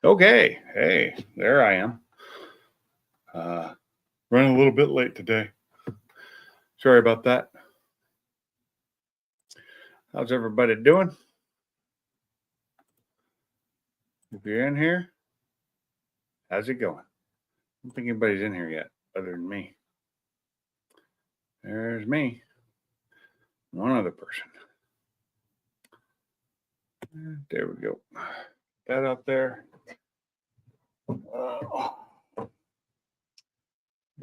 Okay. Hey, there I am. Running a little bit late today. Sorry about that. How's everybody doing? If you're in here, how's it going? I don't think anybody's in here yet, other than me. There's me. One other person. There we go. That up there. If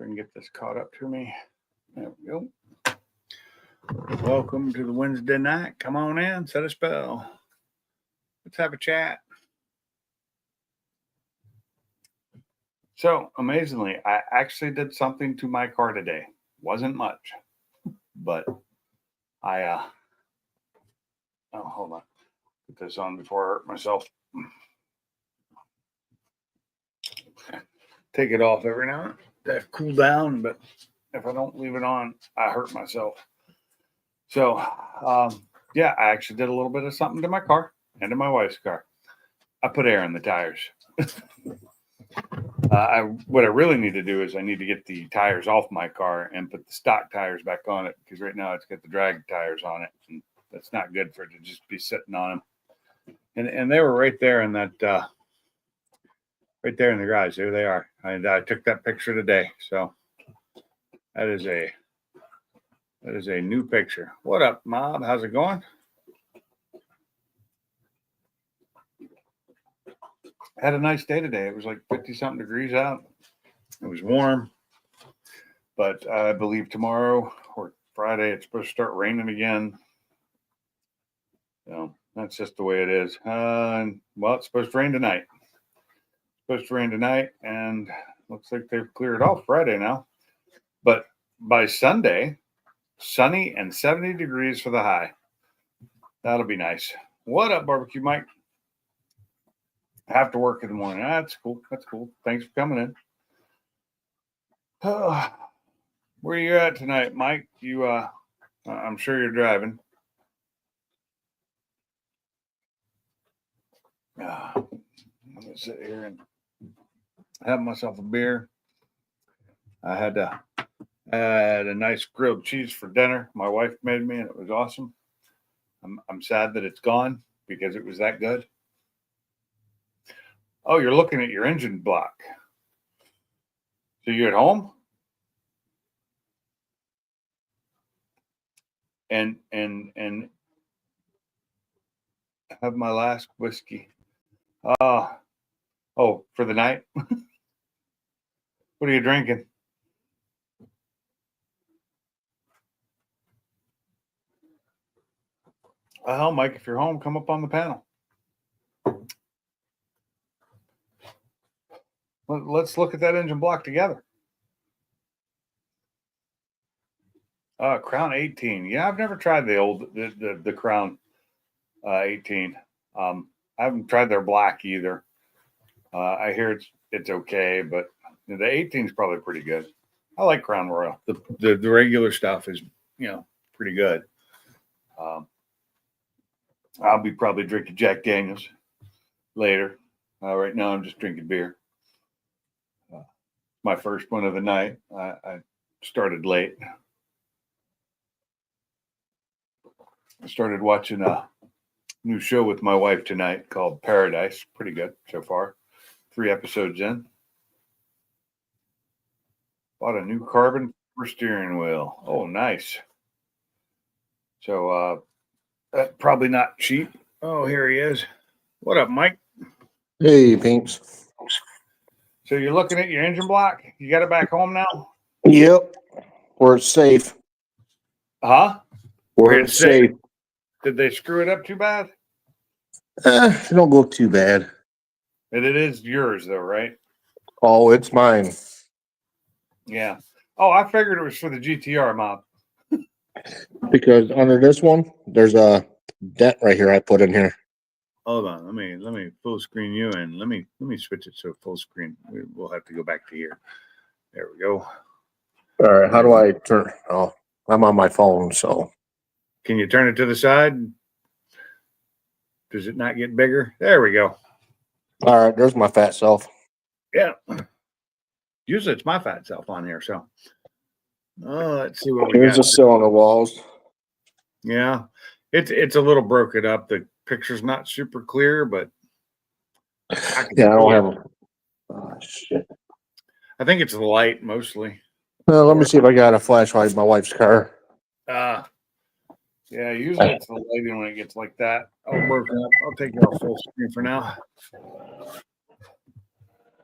I can get this caught up to me. There we go. Welcome to the Wednesday night. Come on in, set a spell. Let's have a chat. So, amazingly, I actually did something to my car today. Wasn't much, but oh, hold on. Put this on before I hurt myself. Take it off every now and then to cool down, but if I don't leave it on, I hurt myself. So, yeah, I actually did a little bit of something to my car and to my wife's car. I put air in the tires. What I really need to do is I need to get the tires off my car and put the stock tires back on it, because right now it's got the drag tires on it, and that's not good for it to just be sitting on them. And they were right there in that, right there in the garage. There they are. I took that picture today, so that is a new picture. What up, Mob? How's it going? Had a nice day today. It was like 50-something degrees out. It was warm. But I believe tomorrow or Friday it's supposed to start raining again. So that's just the way it is. Well, it's supposed to rain tonight. And looks like they've cleared off Friday now. But by Sunday, sunny and 70 degrees for the high. That'll be nice. What up, Barbecue Mike? I have to work in the morning. That's cool. Thanks for coming in. Where you at tonight, Mike? You, I'm sure you're driving. I'm gonna sit here and have myself a beer. I had a nice grilled cheese for dinner. My wife made me, and it was awesome. I'm sad that it's gone because it was that good. Oh, you're looking at your engine block. So you're at home? And have my last whiskey. Oh, for the night? What are you drinking? Well, Mike, if you're home, come up on the panel. Let's look at that engine block together. Crown 18. Yeah, I've never tried the Crown 18. I haven't tried their black either. I hear it's okay, but the 18 is probably pretty good. I like Crown Royal. The regular stuff is, pretty good. I'll be probably drinking Jack Daniels later. Right now I'm just drinking beer. My first one of the night. I started late. I started watching a new show with my wife tonight called Paradise. Pretty good so far. 3 episodes in. Bought a new carbon steering wheel. Oh, nice. So that's probably not cheap. Oh, here he is. What up, Mike? Hey, Pinks. So you're looking at your engine block? You got it back home now? Yep. Where it's safe. Huh? Where it's safe. Did they screw it up too bad? It don't go too bad. And it is yours, though, right? Oh, it's mine. Yeah. Oh, I figured it was for the GTR Mob. Because under this one, there's a dent right here I put in here. Hold on, let me full screen you, and let me switch it to full screen. We'll have to go back to here. There we go. All right, how do I turn? Oh, I'm on my phone, so. Can you turn it to the side? Does it not get bigger? There we go. All right, there's my fat self. Yeah. Usually it's my fat self on here. So let's see what we Here's got. the sill on the walls. Yeah. It's a little broken up. The picture's not super clear, but I can Yeah, I don't see it. have a. Oh, shit. I think it's the light mostly. Let me see if I got a flashlight in my wife's car. Yeah, usually it's the lighting when it gets like that. All broken up. I'll take it off full screen for now.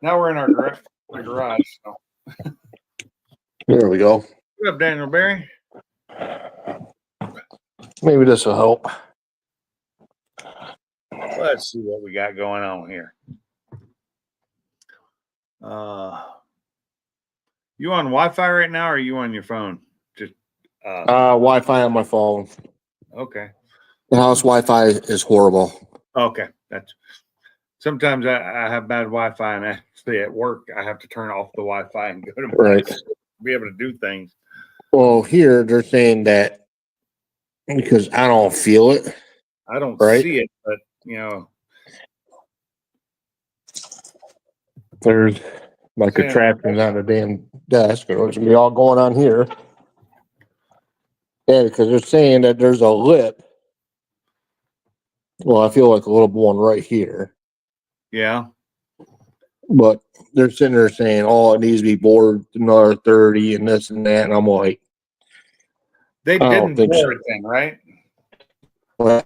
Now we're in our garage. So. There we go. What up, Daniel Barry? Maybe this will help. Let's see what we got going on here. You on Wi-Fi right now, or are you on your phone? Just Wi-Fi on my phone. okay. The house Wi-Fi is horrible. Okay, that's. Sometimes I have bad Wi-Fi, and actually at work I have to turn off the Wi-Fi and go to Right. to be able to do things. Well, here they're saying that because I don't feel it. I don't Right. see it, but There's my contraptions on the damn desk, and it's gonna be all going on here. Yeah, because they're saying that there's a lip. Well, I feel like a little one right here, yeah. but they're sitting there saying, "Oh, it needs to be bored another 30 and this and that," and I'm like, They I don't didn't think bore so. it then, right? Well,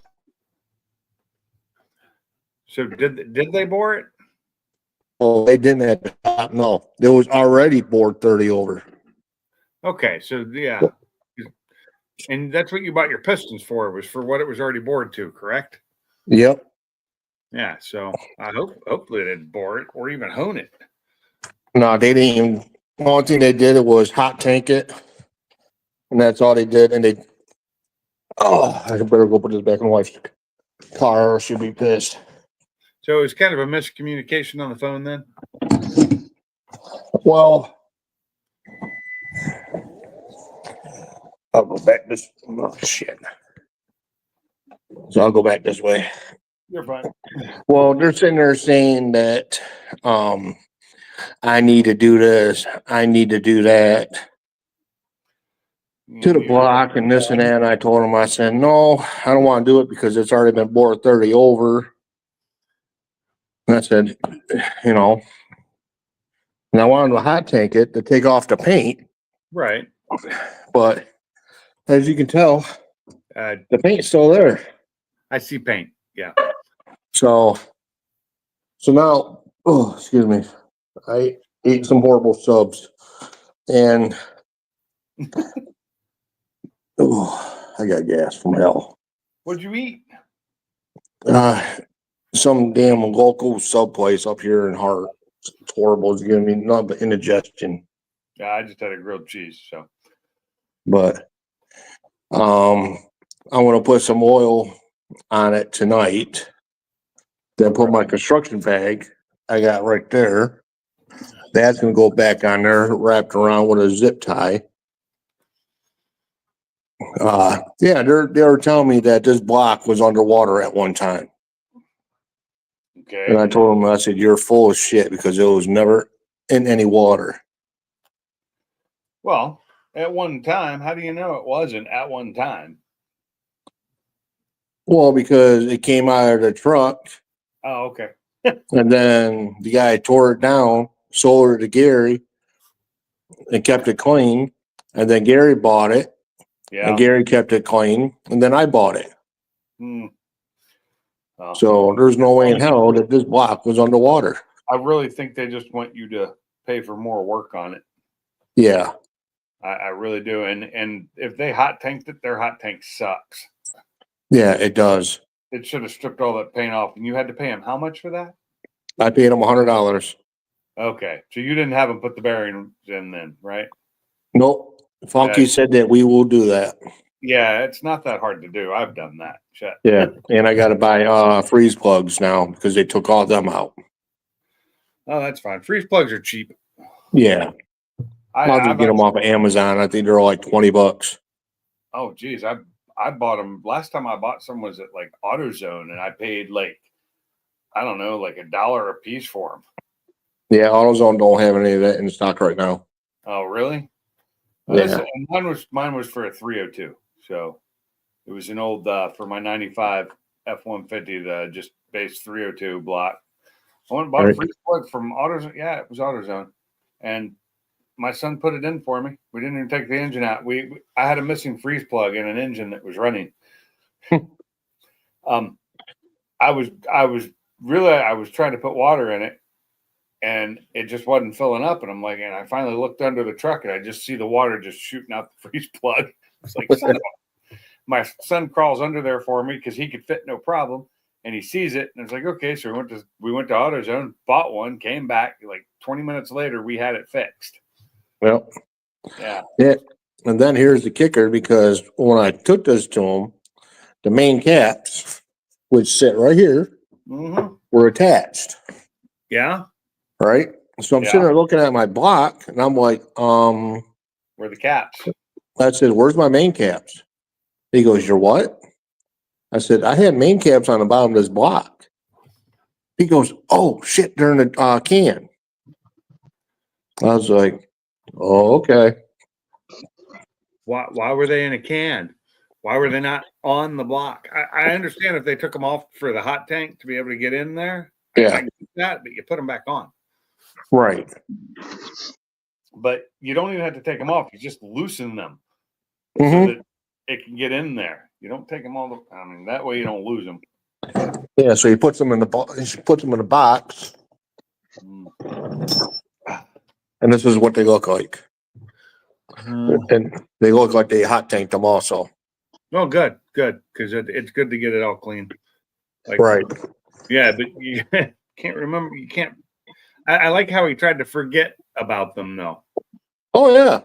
So did they bore it? oh, they didn't at the top. No, there was already bored 30 over. Okay, so yeah, and that's what you bought your pistons for. Was for what it was already bored to, correct? Yep. Yeah. So I hopefully they didn't bore it or even hone it. No, they didn't even. The only thing they did was hot tank it, and that's all they did. And they, oh, I better go put this back in my wife's car, or she'll be pissed. So it was kind of a miscommunication on the phone then. Well, I'll go back this. Oh shit! So I'll go back this way. You're fine. Well, they're sitting there saying that I need to do this, I need to do that to the block and this and that. And I told them, I said, no, I don't want to do it because it's already been bored 30 over. And I said, you know, and I wanted to hot tank it to take off the paint. Right. But as you can tell, the paint's still there. I see paint. Yeah. So now, oh, excuse me, I ate some horrible subs, and oh, I got gas from hell. What'd you eat? Some damn local sub place up here in Hart. It's horrible. It's giving me nothing but indigestion. Yeah, I just had a grilled cheese. So, But I'm gonna put some oil on it tonight. Then put my construction bag I got right there. That's gonna go back on there, wrapped around with a zip tie. Yeah, they were telling me that this block was underwater at one time. okay. And I told them, I said, you're full of shit because it was never in any water. Well, at one time, how do you know it wasn't at one time? Well, because it came out of the truck. Oh, okay. And then the guy tore it down, sold it to Gary, and kept it clean. And then Gary bought it, Yeah. and Gary kept it clean. And then I bought it. Oh. So there's no way in hell that this block was underwater. I really think they just want you to pay for more work on it. Yeah. I really do. And if they hot tanked it, their hot tank sucks. Yeah, it does. It should have stripped all that paint off, and you had to pay him how much for that? I paid him $100. Okay, so you didn't have him put the bearings in then, right? Nope. Funky said that we will do that. Yeah, it's not that hard to do. I've done that. Shit. Yeah, and I got to buy freeze plugs now because they took all them out. Oh, that's fine. Freeze plugs are cheap. Yeah, I'll just get them off of Amazon. I think they're like $20. Oh, geez, I bought them last time. I bought some was at like AutoZone, and I paid like I don't know, like $1 a piece for them. Yeah, AutoZone don't have any of that in stock right now. Oh, really? Yeah. And mine was for a 302. So it was an old for my 95 F-150, the just base 302 block. I went and bought a Right. freeze plug from AutoZone. Yeah, it was AutoZone, and my son put it in for me. We didn't even take the engine out. I had a missing freeze plug in an engine that was running. I was trying to put water in it, and it just wasn't filling up. And I'm like, and I finally looked under the truck, and I just see the water just shooting out the freeze plug. It's like, my son crawls under there for me because he could fit no problem, and he sees it, and it's like, okay. So we went to AutoZone, bought one, came back. Like 20 minutes later, we had it fixed. Well, Yeah. yeah. And then here's the kicker, because when I took this to them, the main caps, which sit right here, Mm-hmm. were attached. Yeah. Right. So I'm Yeah. sitting there looking at my block, and I'm like, Where the caps? I said, "Where's my main caps?" He goes, "Your what?" I said, "I had main caps on the bottom of this block." He goes, "Oh shit, they're in the can." I was like, "Oh, okay." Why were they in a can? Why were they not on the block? I understand if they took them off for the hot tank to be able to get in there. Yeah. I get that, but you put them back on. Right. But you don't even have to take them off. You just loosen them Mhm. so that it can get in there. You don't take them all. I mean, that way you don't lose them. Yeah. So he puts them in the box, and this is what they look like. And they look like they hot tanked them also. Oh, good, because it's good to get it all clean. Like, Right. yeah, but you can't remember. You can't. I like how he tried to forget about them, though. Oh yeah.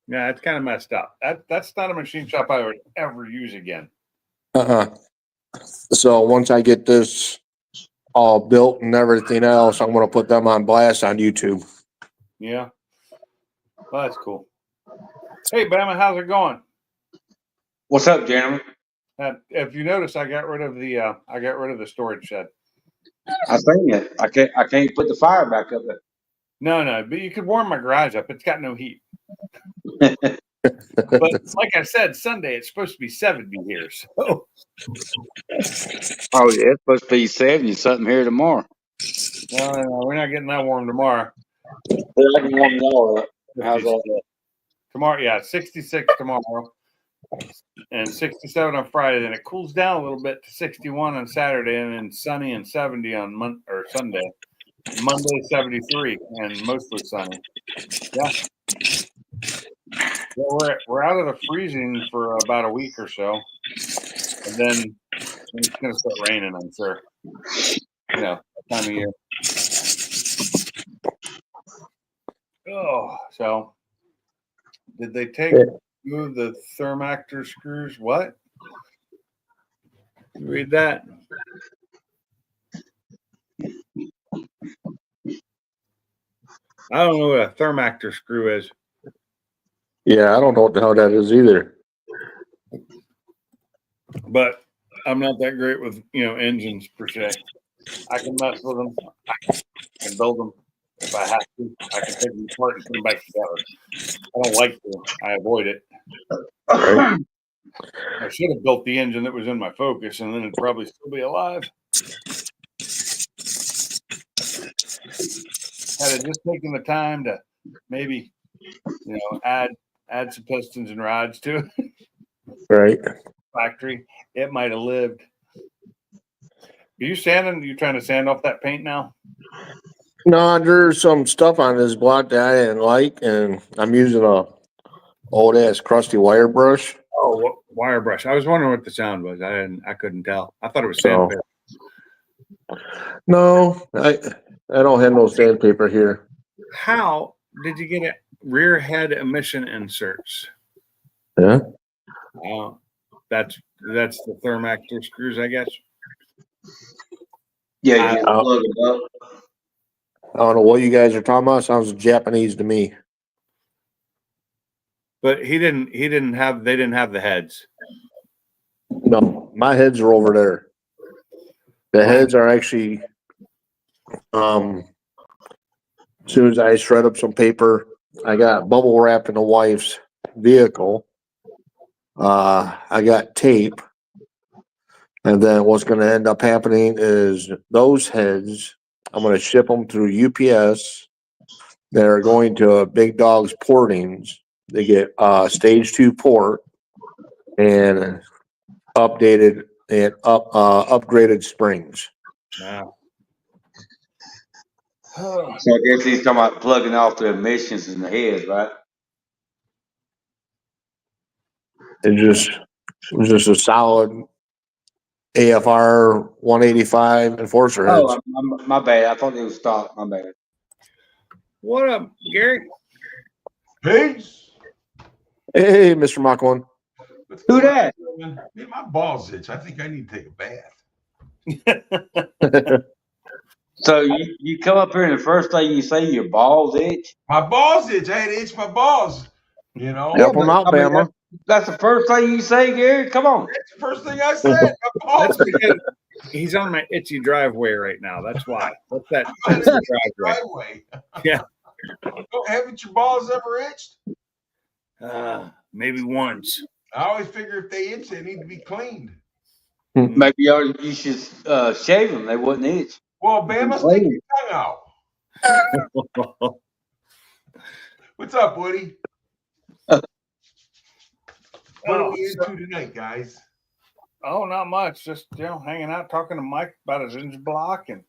Yeah, it's kind of messed up. That's not a machine shop I would ever use again. So once I get this all built and everything else, I'm going to put them on blast on YouTube. Yeah, well, that's cool. Hey, Bama, how's it going? What's up, gentlemen? If you notice, I got rid of the storage shed. I seen it. I can't put the fire back up there. No, but you could warm my garage up. It's got no heat. But like I said, Sunday it's supposed to be 70 here. So Oh yeah, it's supposed to be 70 something here tomorrow. no, we're not getting that warm tomorrow. Yeah, I can warm y'all up. How's that? Tomorrow, yeah, 66 tomorrow, and 67 on Friday. Then it cools down a little bit to 61 on Saturday, and then sunny and 70 on Sunday. Monday 73 and mostly sunny. Yeah. Well, we're out of the freezing for about a week or so, and then it's going to start raining. I'm sure. You know, that time of year. Oh, so did they move the Thermactor screws? What? You read that? I don't know what a Thermactor screw is. Yeah, I don't know what the hell that is either. But I'm not that great with engines per se. I can mess with them. I can build them if I have to. I can take them apart and put them back together. I don't like to. I avoid it. Right. I should have built the engine that was in my Focus, and then it'd probably still be alive. Had I just taken the time to maybe, add some pistons and rods to it, Right. factory, it might have lived. Are you sanding? You trying to sand off that paint now? No, there's some stuff on this block that I didn't like, and I'm using a old ass crusty wire brush. Oh, wire brush. I was wondering what the sound was. I couldn't tell. I thought it was So- sandpaper. No, I don't have no sandpaper here. How did you get rear head emission inserts? Yeah. That's the Thermactor screws, I guess. Yeah, you plug it up. I don't know what you guys are talking about. Sounds Japanese to me. But they didn't have the heads. No, my heads are over there. The heads are actually, as soon as I shred up some paper, I got bubble wrap in the wife's vehicle. I got tape. And then what's going to end up happening is those heads, I'm going to ship them through UPS. They're going to Big Dog's Portings. They get stage 2 port and updated and upgraded springs. Wow. So I guess he's talking about plugging off the emissions in the head, right? It was just a solid AFR 185 enforcer heads. Oh, my bad. I thought it was stock. My bad. What up, Gary? Peace. Hey, Mr. Mach 1. Who that? Man, my balls itch. I think I need to take a bath. So you come up here and the first thing you say your balls itch? My balls itch. I had to itch my balls. You know, Help them out, I mean, Bama. That's the first thing you say, Gary? Come on. that's the first thing I said. My That's balls itch. because he's on my itchy driveway right now. That's why. What's that? That's the driveway. Driveway. Yeah. Haven't your balls ever itched? Maybe once. I always figure if they itch, they need to be cleaned. Maybe you should shave them. They wouldn't itch. Well, Bama, stick your tongue out. What's up, Woody? What are we into tonight, guys? Oh, not much. Just hanging out, talking to Mike about his engine block and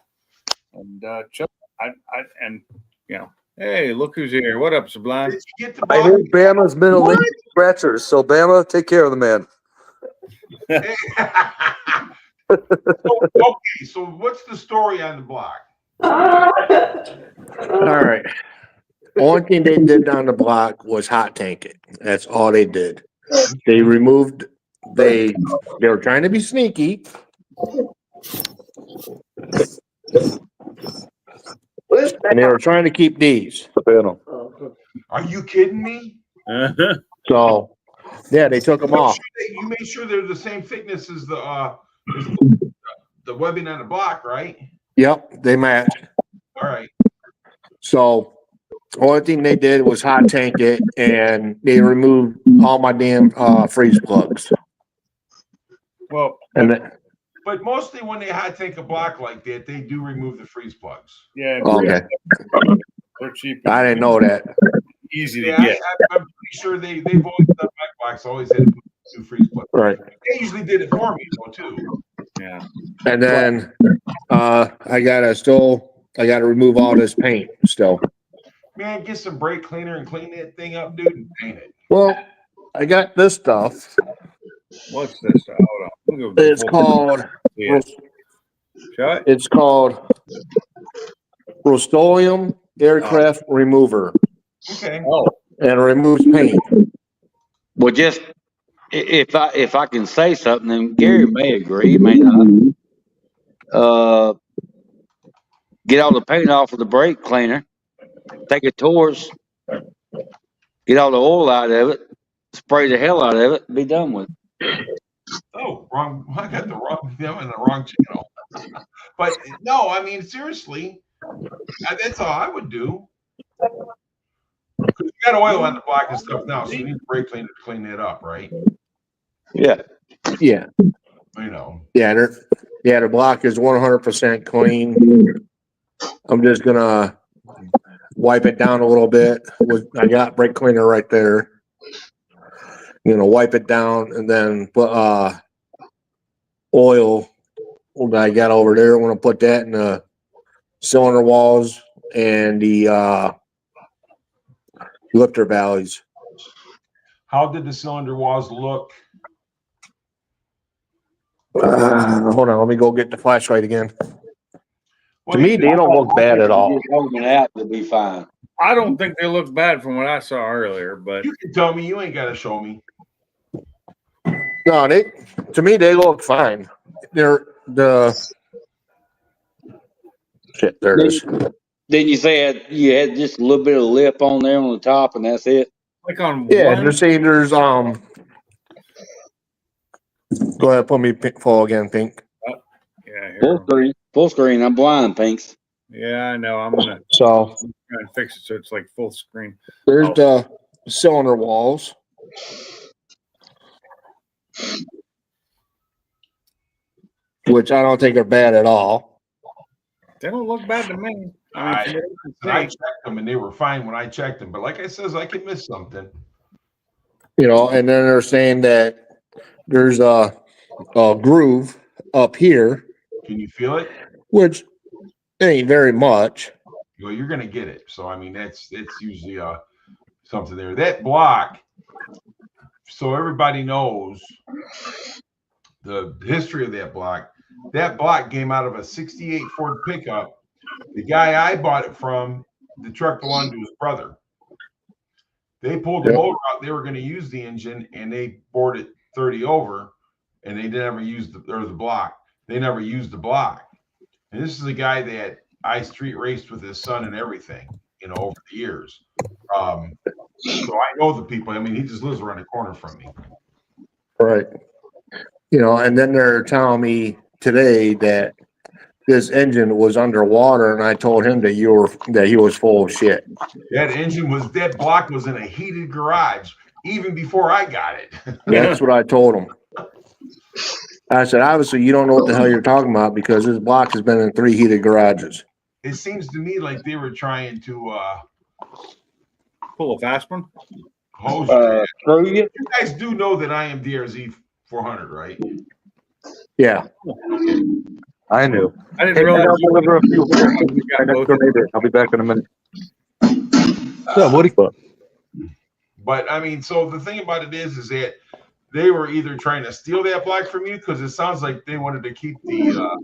Chuck. Hey, look who's here. What up, Sublime? Did you get the I box? heard Bama's middle name is Scratchers, so Bama, take care of the man. Okay, so what's the story on the block? All right. Only thing they did on the block was hot tank it. That's all they did. They removed. They were trying to be sneaky. And they were trying to keep these. Are you kidding me? So, yeah, they took them off. You made sure they're the same thickness as the webbing on the block, right? Yep, they matched. All right. So, only thing they did was hot tank it, and they removed all my damn freeze plugs. Well, And then, But mostly when they hot tank a block like that, they do remove the freeze plugs. yeah, okay, they're cheap. I didn't know that. Easy to Yeah, get. I'm pretty sure they've always done my blocks. Always had to put 2 freeze plugs. Right. They usually did it for me though too. Yeah. And then I gotta remove all this paint still. Man, get some brake cleaner and clean that thing up, dude, and paint it. Well, I got this stuff. What's this? Hold on. We'll go It's called Shut. it's called Rust-Oleum Aircraft Remover, Okay. Oh, and it removes paint. Well, just if I can say something, then Gary may agree, may not. Get all the paint off of the brake cleaner, take a torch, get all the oil out of it, spray the hell out of it, be done with it. Oh, wrong. I got the wrong. I'm in the wrong channel. But no, I mean seriously, that's all I would do. 'Cause you got oil on the block and stuff now, so you need a brake cleaner to clean that up, right? Yeah. Yeah, You know. the block is 100% clean. I'm just gonna wipe it down a little bit. I got brake cleaner right there. Wipe it down and then put oil that I got over there. I'm gonna put that in the cylinder walls and the lifter valleys. How did the cylinder walls look? Hold on, let me go get the flashlight again. Well, To me, you they don't look bad at all. Just hold it out, it'll be fine. I don't think they look bad from what I saw earlier, but can tell me. You ain't got to show me. No, to me they look fine. They're shit. There it is. Didn't you say you had just a little bit of lip on there on the top, and that's it? like on Yeah, one, they're saying there's Go ahead, put me pink fall again, pink. yeah, Full here. screen. Full screen. I'm blind, Pinks. Yeah, I know. I'm gonna So try and fix it so it's like full screen. there's Oh. the cylinder walls. Which I don't think are bad at all. They don't look bad to me. I from what I can I see. checked them and they were fine when I checked them. But like I says, I can miss something. You know, and then they're saying that there's a groove up here, Can you feel it? which ain't very much. Well, you're gonna get it. So I mean, it's usually something there. That block. So everybody knows the history of that block. That block came out of a '68 Ford pickup. The guy I bought it from, the truck belonged to his brother. They pulled the Yep. motor out. They were going to use the engine, and they bored it 30 over, and they never used the block. They never used the block. And this is a guy that I street raced with his son and everything, you know, over the years. So I know the people. I mean, he just lives around the corner from me. Right. You know, and then they're telling me today that this engine was underwater, and I told him that he was full of shit. That block was in a heated garage even before I got it. That's what I told him. I said, obviously, you don't know what the hell you're talking about because this block has been in 3 heated garages. It seems to me like they were trying to Pull a fast one. hose. Screw you. You guys do know that I am DRZ 400, right? Yeah. I knew. I didn't Hey, realize I'll deliver a few. you My got next both. door neighbor. I'll be back in a minute. What's up, Woody? But I mean, so the thing about it is that they were either trying to steal that block from you because it sounds like they wanted to keep the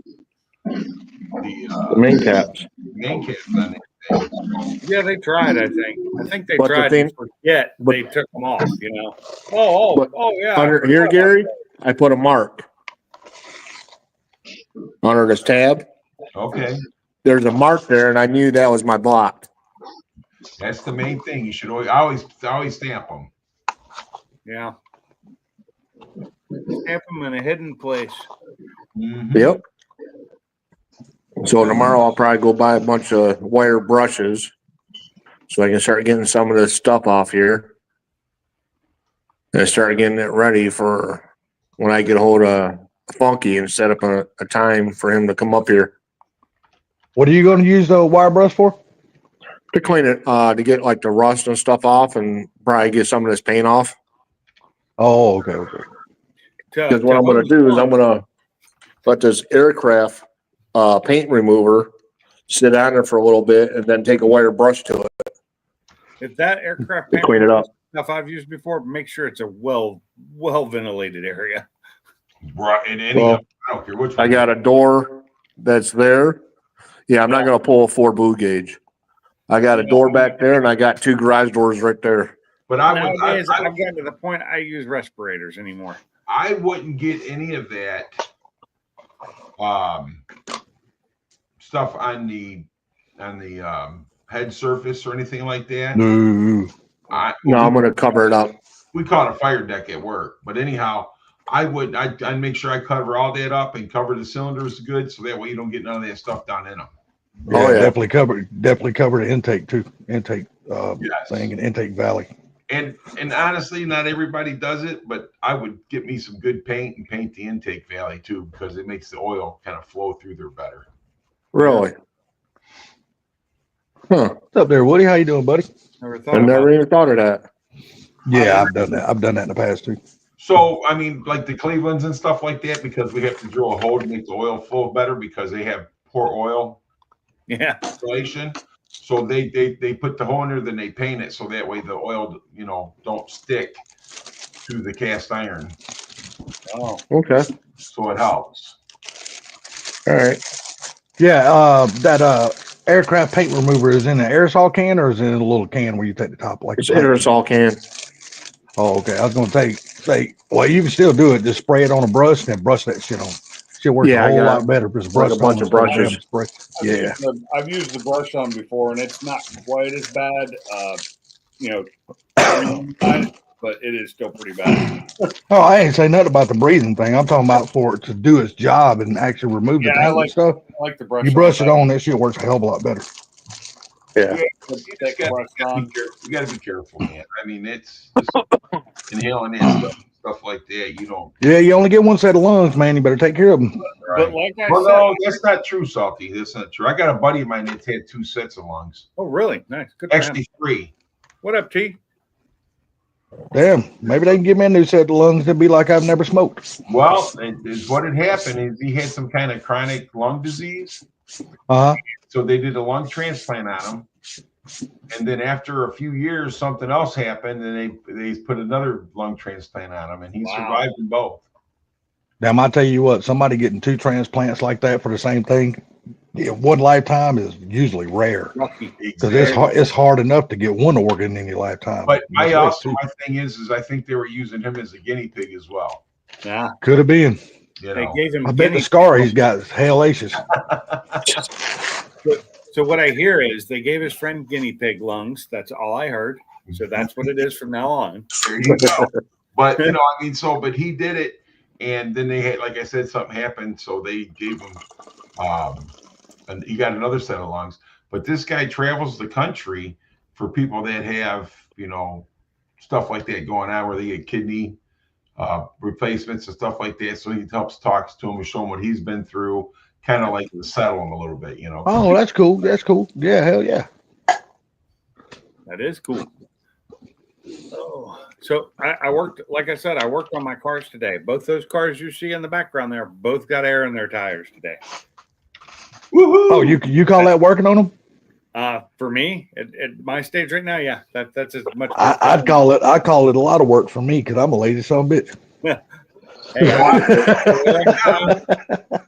Main caps. main caps on it. Yeah, they tried. I think they But the tried. thing- to forget but- they took them off. You know. Oh, But yeah. Under here, Gary, I put a mark under this tab. Okay, There's a mark there, and I knew that was my block. that's the main thing. You should always stamp them. Yeah. Stamp them in a hidden place. Mhm. Yep. So tomorrow I'll probably go buy a bunch of wire brushes so I can start getting some of this stuff off here. And start getting it ready for when I get a hold of Funky and set up a time for him to come up here What are you going to use the wire brush for? to clean it, to get like the rust and stuff off and probably get some of this paint off. Oh, okay, okay. Because what I'm gonna do is I'm gonna let this aircraft paint remover sit on there for a little bit and then take a wire brush to it If that aircraft to paint clean it up. stuff I've used before, make sure it's a well ventilated area. Right, and any Well, of them, I don't care which one. I got a door that's there. Yeah, I'm not gonna pull a 4 boot gauge. I got a door back there and I got 2 garage doors right there. But I would, Nowadays, I've gotten to the point I use respirators anymore. I wouldn't get any of that stuff on the head surface or anything like that. No. No, I'm gonna cover it up. We call it a fire deck at work. But anyhow, I'd make sure I cover all that up and cover the cylinders good so that way you don't get none of that stuff down in them. Oh, yeah. Definitely cover the intake too. Intake Yes. thing and intake valley. And honestly, not everybody does it, but I would get me some good paint and paint the intake valley too, because it makes the oil kind of flow through there better. Really? Huh. What's up there, Woody? How you doing, buddy? Never thought I about never even thought of that. Yeah, I've done that. I've done that in the past too. So, I mean, like the Clevelands and stuff like that, because we have to drill a hole to make the oil flow better because they have poor oil Yeah. installation. So they put the hole in there, then they paint it so that way the oil, don't stick to the cast iron. Oh. Okay. So it helps. All right. Yeah, that aircraft paint remover is in an aerosol can or is it in a little can where you take the top like It's aerosol can. Oh, okay. I was gonna say, well, you can still do it. Just spray it on a brush and then brush that shit on. Shit works Yeah, a I whole got lot better if it's like a brushed bunch on of instead brushes. having spray. Yeah. I've used the brush on before, and it's not quite as bad. but it is still pretty bad. Oh, I ain't saying nothing about the breathing thing. I'm talking about for it to do its job and actually remove the Yeah, I taint and like- stuff. I like the brush. You brush it on, that shit works a hell of a lot better. Yeah. You Thick just brush on. you got to be careful, man. I mean, it's just inhaling that stuff like that. You don't. Yeah, you only get one set of lungs, man. You better take care of them. But like I Well, said, no, that's not true, Salty. That's not true. I got a buddy of mine that's had 2 sets of lungs. oh really? Nice. Good for him. Actually, 3. What up, T? Damn, maybe they can give me a new set of lungs to be like I've never smoked. Well, what had happened is he had some kind of chronic lung disease. Uh huh. So they did a lung transplant on him. And then after a few years, something else happened, and they put another lung transplant on him, and he Wow. survived them both. Now, I tell you what, somebody getting 2 transplants like that for the same thing, one lifetime is usually rare Lucky. because it's hard enough to get one organ in your lifetime. But Much less two. my thing is I think they were using him as a guinea pig as well. Yeah. Could have been. You They know, gave him I bet the guinea. scar he's got is hellacious. So what I hear is they gave his friend guinea pig lungs. That's all I heard. So that's what it is from now on. there you go. But you know, I mean, but he did it, and then they had, like I said, something happened, so they gave him, and he got another set of lungs. But this guy travels the country for people that have, you know, stuff like that going on, where they get kidney replacements and stuff like that. So he talks to him and show him what he's been through, kind of like to settle him a little bit, you know. Oh, that's cool. That's cool. Yeah, hell yeah. That is cool. Oh, so I worked, like I said, I worked on my cars today. Both those cars you see in the background there, both got air in their tires today. Woohoo! Oh, you call that working on them? For me, at my stage right now, yeah, that's as much. I call it a lot of work for me because I'm a lazy son of a bitch. Hey,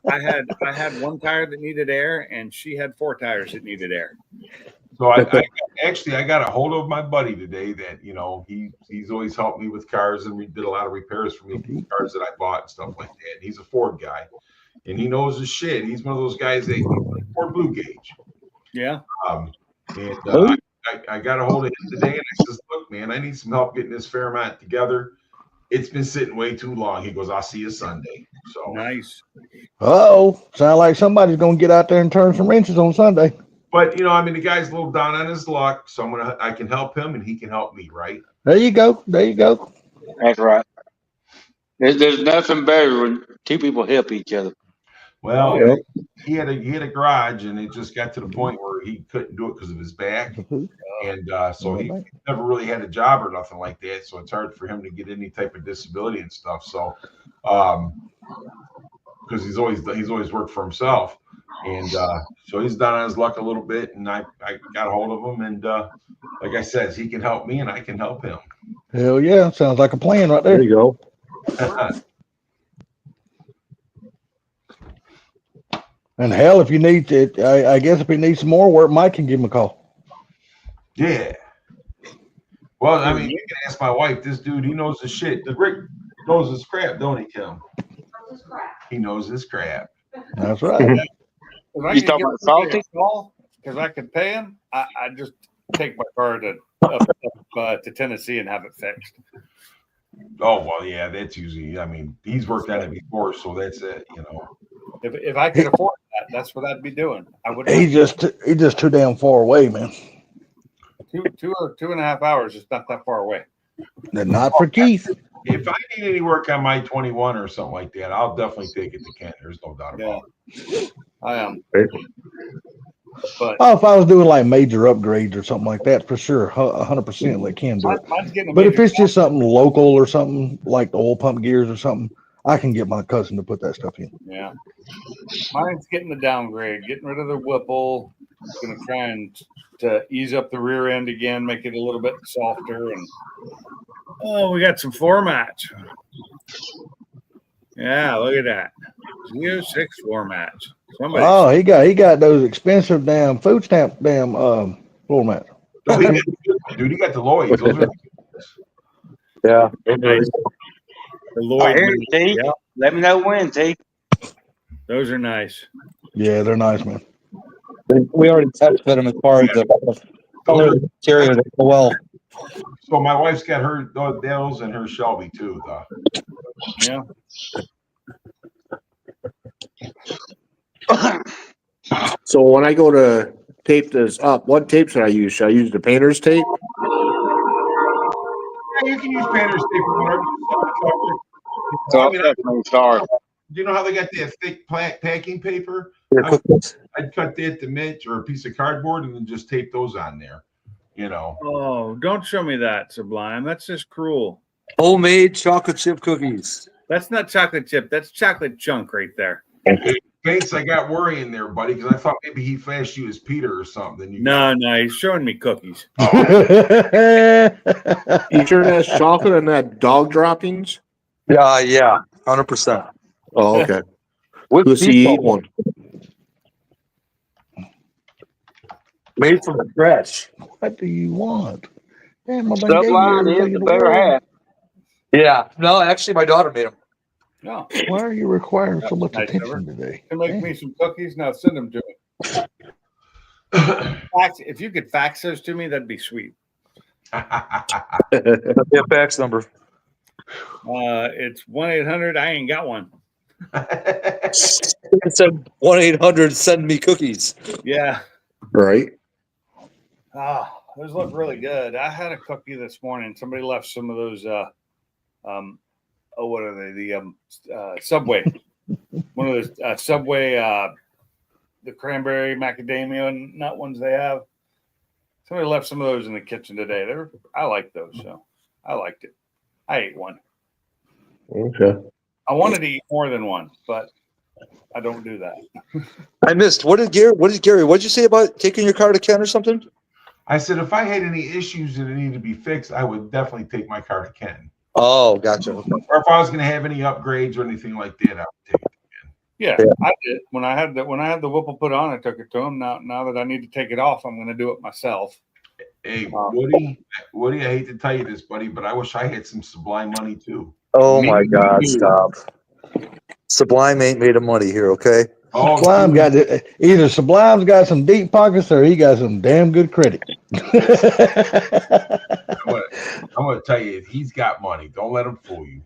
I had one tire that needed air, and she had 4 tires that needed air. So I got a hold of my buddy today that, you know, he's always helped me with cars, and we did a lot of repairs for me, cars that I bought and stuff like that. And he's a Ford guy, and he knows his shit. He's one of those guys that Ford Blue Gauge. Yeah. I got a hold of him today, and I says, look, man, I need some help getting this Fairmont together. It's been sitting way too long. He goes, I'll see you Sunday. So Nice. Oh, sound like somebody's gonna get out there and turn some wrenches on Sunday. but you know, I mean, the guy's a little down on his luck, so I can help him and he can help me, right? There you go. There you go. That's right. There's nothing better when 2 people help each other. Well, Yep. he had a garage, and it just got to the point where he couldn't do it because of his back, and so he never really had a job or nothing like that. So it's hard for him to get any type of disability and stuff. So, because he's always worked for himself, and so he's down on his luck a little bit. And I got a hold of him, and like I said, he can help me, and I can help him. Hell yeah. Sounds like a plan right There there. you go. And hell, if you need it, I guess if he needs some more work, Mike can give him a call. Yeah. Well, I mean, you can ask my wife. This dude, he knows his shit. The Rick knows his crap, don't he, Kim? He knows his crap. That's right. If I You could talking give about somebody Salty? a call, because I could pay him, I just take my car to Tennessee and have it fixed. Oh well, yeah, that's usually. I mean, he's worked on it before, so that's it. You know. If I could afford that, that's what I'd be doing. I would. He's just too damn far away, man. 2.5 hours is not that far away. They're not for Keith. If I need any work on my 21 or something like that, I'll definitely take it to Kent. There's no doubt about it. I am. But Oh, if I was doing like major upgrades or something like that, for sure, 100% they can do it. mine's getting a But if major it's just something local or something like the oil pump gears or something, I can get my cousin to put that stuff in. yeah. Mine's getting the downgrade, getting rid of the Whipple. Going to try and to ease up the rear end again, make it a little bit softer. And oh, we got some floor mats. Yeah, look at that. 06 floor mats. Somebody. Oh, he got those expensive damn food stamp damn floor mats. Dude, he got the Lloyds. Those are, Yeah. Nice. The Lloyd. Here, T. Yeah, Let me know when, T. those are nice. Yeah, they're nice, man. We already tested them as far as the color of the interior. Well, So my wife's got her those and her Shelby too. Yeah. So when I go to tape this up, what tape should I use? Should I use the painter's tape? Yeah, you can use painter's tape or whatever. So I mean, definitely sorry. you know how they got that thick packing paper? Yeah. I'd cut that to mitch or a piece of cardboard and then just tape those on there. You know. Oh, don't show me that, Sublime. That's just cruel. Homemade chocolate chip cookies. That's not chocolate chip. That's chocolate chunk right there. Bates, I got worrying there, buddy, because I thought maybe he flashed you as Peter or something. No, he's showing me cookies. You sure that's chocolate and that dog droppings? Yeah, 100%. Oh, okay. With Let's see, eat one. Made from scratch. What do you want? Damn, I've been Sublime giving you is everything the in better world. half. Yeah. No, actually, my daughter made them. No, Why are you requiring so much Nice, attention today? you make me some cookies. Now send them to me. If you could fax those to me, that'd be sweet. Yeah, fax number. It's 1-800. I ain't got one. It said 1-800 send me cookies. Yeah. Right. Those look really good. I had a cookie this morning. Somebody left some of those. What are they? The Subway. One of those Subway. The cranberry macadamia nut ones they have. Somebody left some of those in the kitchen today. I like those, so I liked it. I ate one. Okay. I wanted to eat more than one, but I don't do that. I missed. What did Gary? What did you say about taking your car to Ken or something? I said if I had any issues that needed to be fixed, I would definitely take my car to Ken. Oh, gotcha. Or if I was going to have any upgrades or anything like that, I would take it. Yeah, I did. When I had the Whipple put on, I took it to him. Now that I need to take it off, I'm going to do it myself. Hey, Woody, I hate to tell you this, buddy, but I wish I had some Sublime money too. Oh my God! Stop. Sublime ain't made of money here, okay? Oh, Sublime got it. Either Sublime's got some deep pockets or he got some damn good credit. I'm going to tell you, he's got money. Don't let him fool you.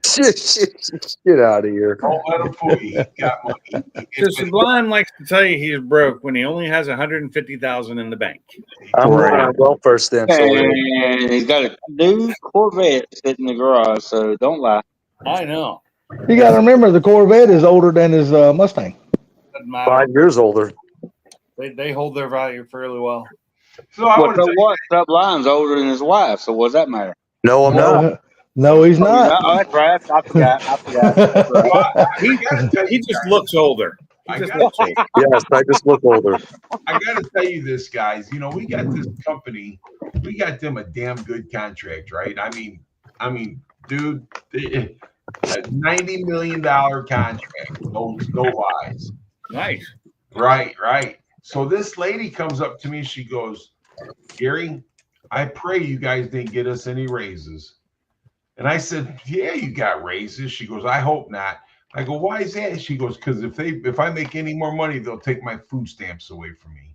Get out of here. Don't let him fool you. He's got money. So Sublime likes to tell you he's broke when he only has $150,000 in the bank. I'm on welfare stamps. And he's got a new Corvette sitting in the garage, so don't lie. I know. You got to remember the Corvette is older than his Mustang. Doesn't matter. 5 years older. They hold their value fairly well. So I Well, want to so tell you, what? Sublime's older than his wife, so what does that matter? No, I'm not. No, he's Oh, not. oh, that's right. I forgot. He just looks older. He just looks older. Yes, I just look older. I got to tell you this, guys. You know, we got this company. We got them a damn good contract, right? I mean, dude, a $90 million contract. No lies. Nice. Right. So this lady comes up to me. She goes, Gary, I pray you guys didn't get us any raises. And I said, yeah, you got raises. She goes, I hope not. I go, why is that? She goes, because if I make any more money, they'll take my food stamps away from me.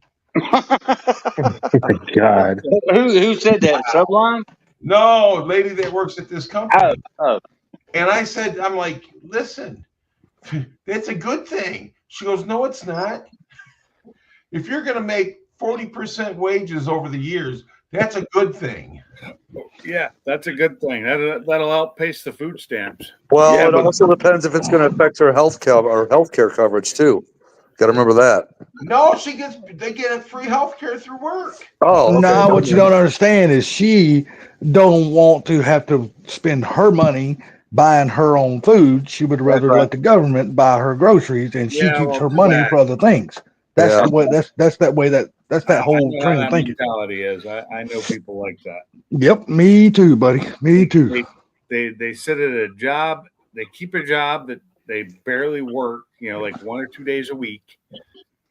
My God. Who said that? Sublime? No, lady that works at this company. Oh. And I said, I'm like, listen, that's a good thing. She goes, no, it's not. If you're going to make 40% wages over the years, that's a good thing. Yeah, that's a good thing. That'll outpace the food stamps. Well, Yeah, it but- also depends if it's going to affect her health care coverage too. Got to remember that. No, they get a free health care through work. Oh, okay. No, what you don't understand is she don't want to have to spend her money buying her own food. She would rather right. let the government buy her groceries, and she Yeah, keeps well, her money that- for other things. That's Yeah. the way. That's that way. That's that I whole know how train of that thinking. mentality is. I know people like that. Yep, me too, buddy. Me too. They sit at a job. They keep a job that they barely work. Like 1 or 2 days a week,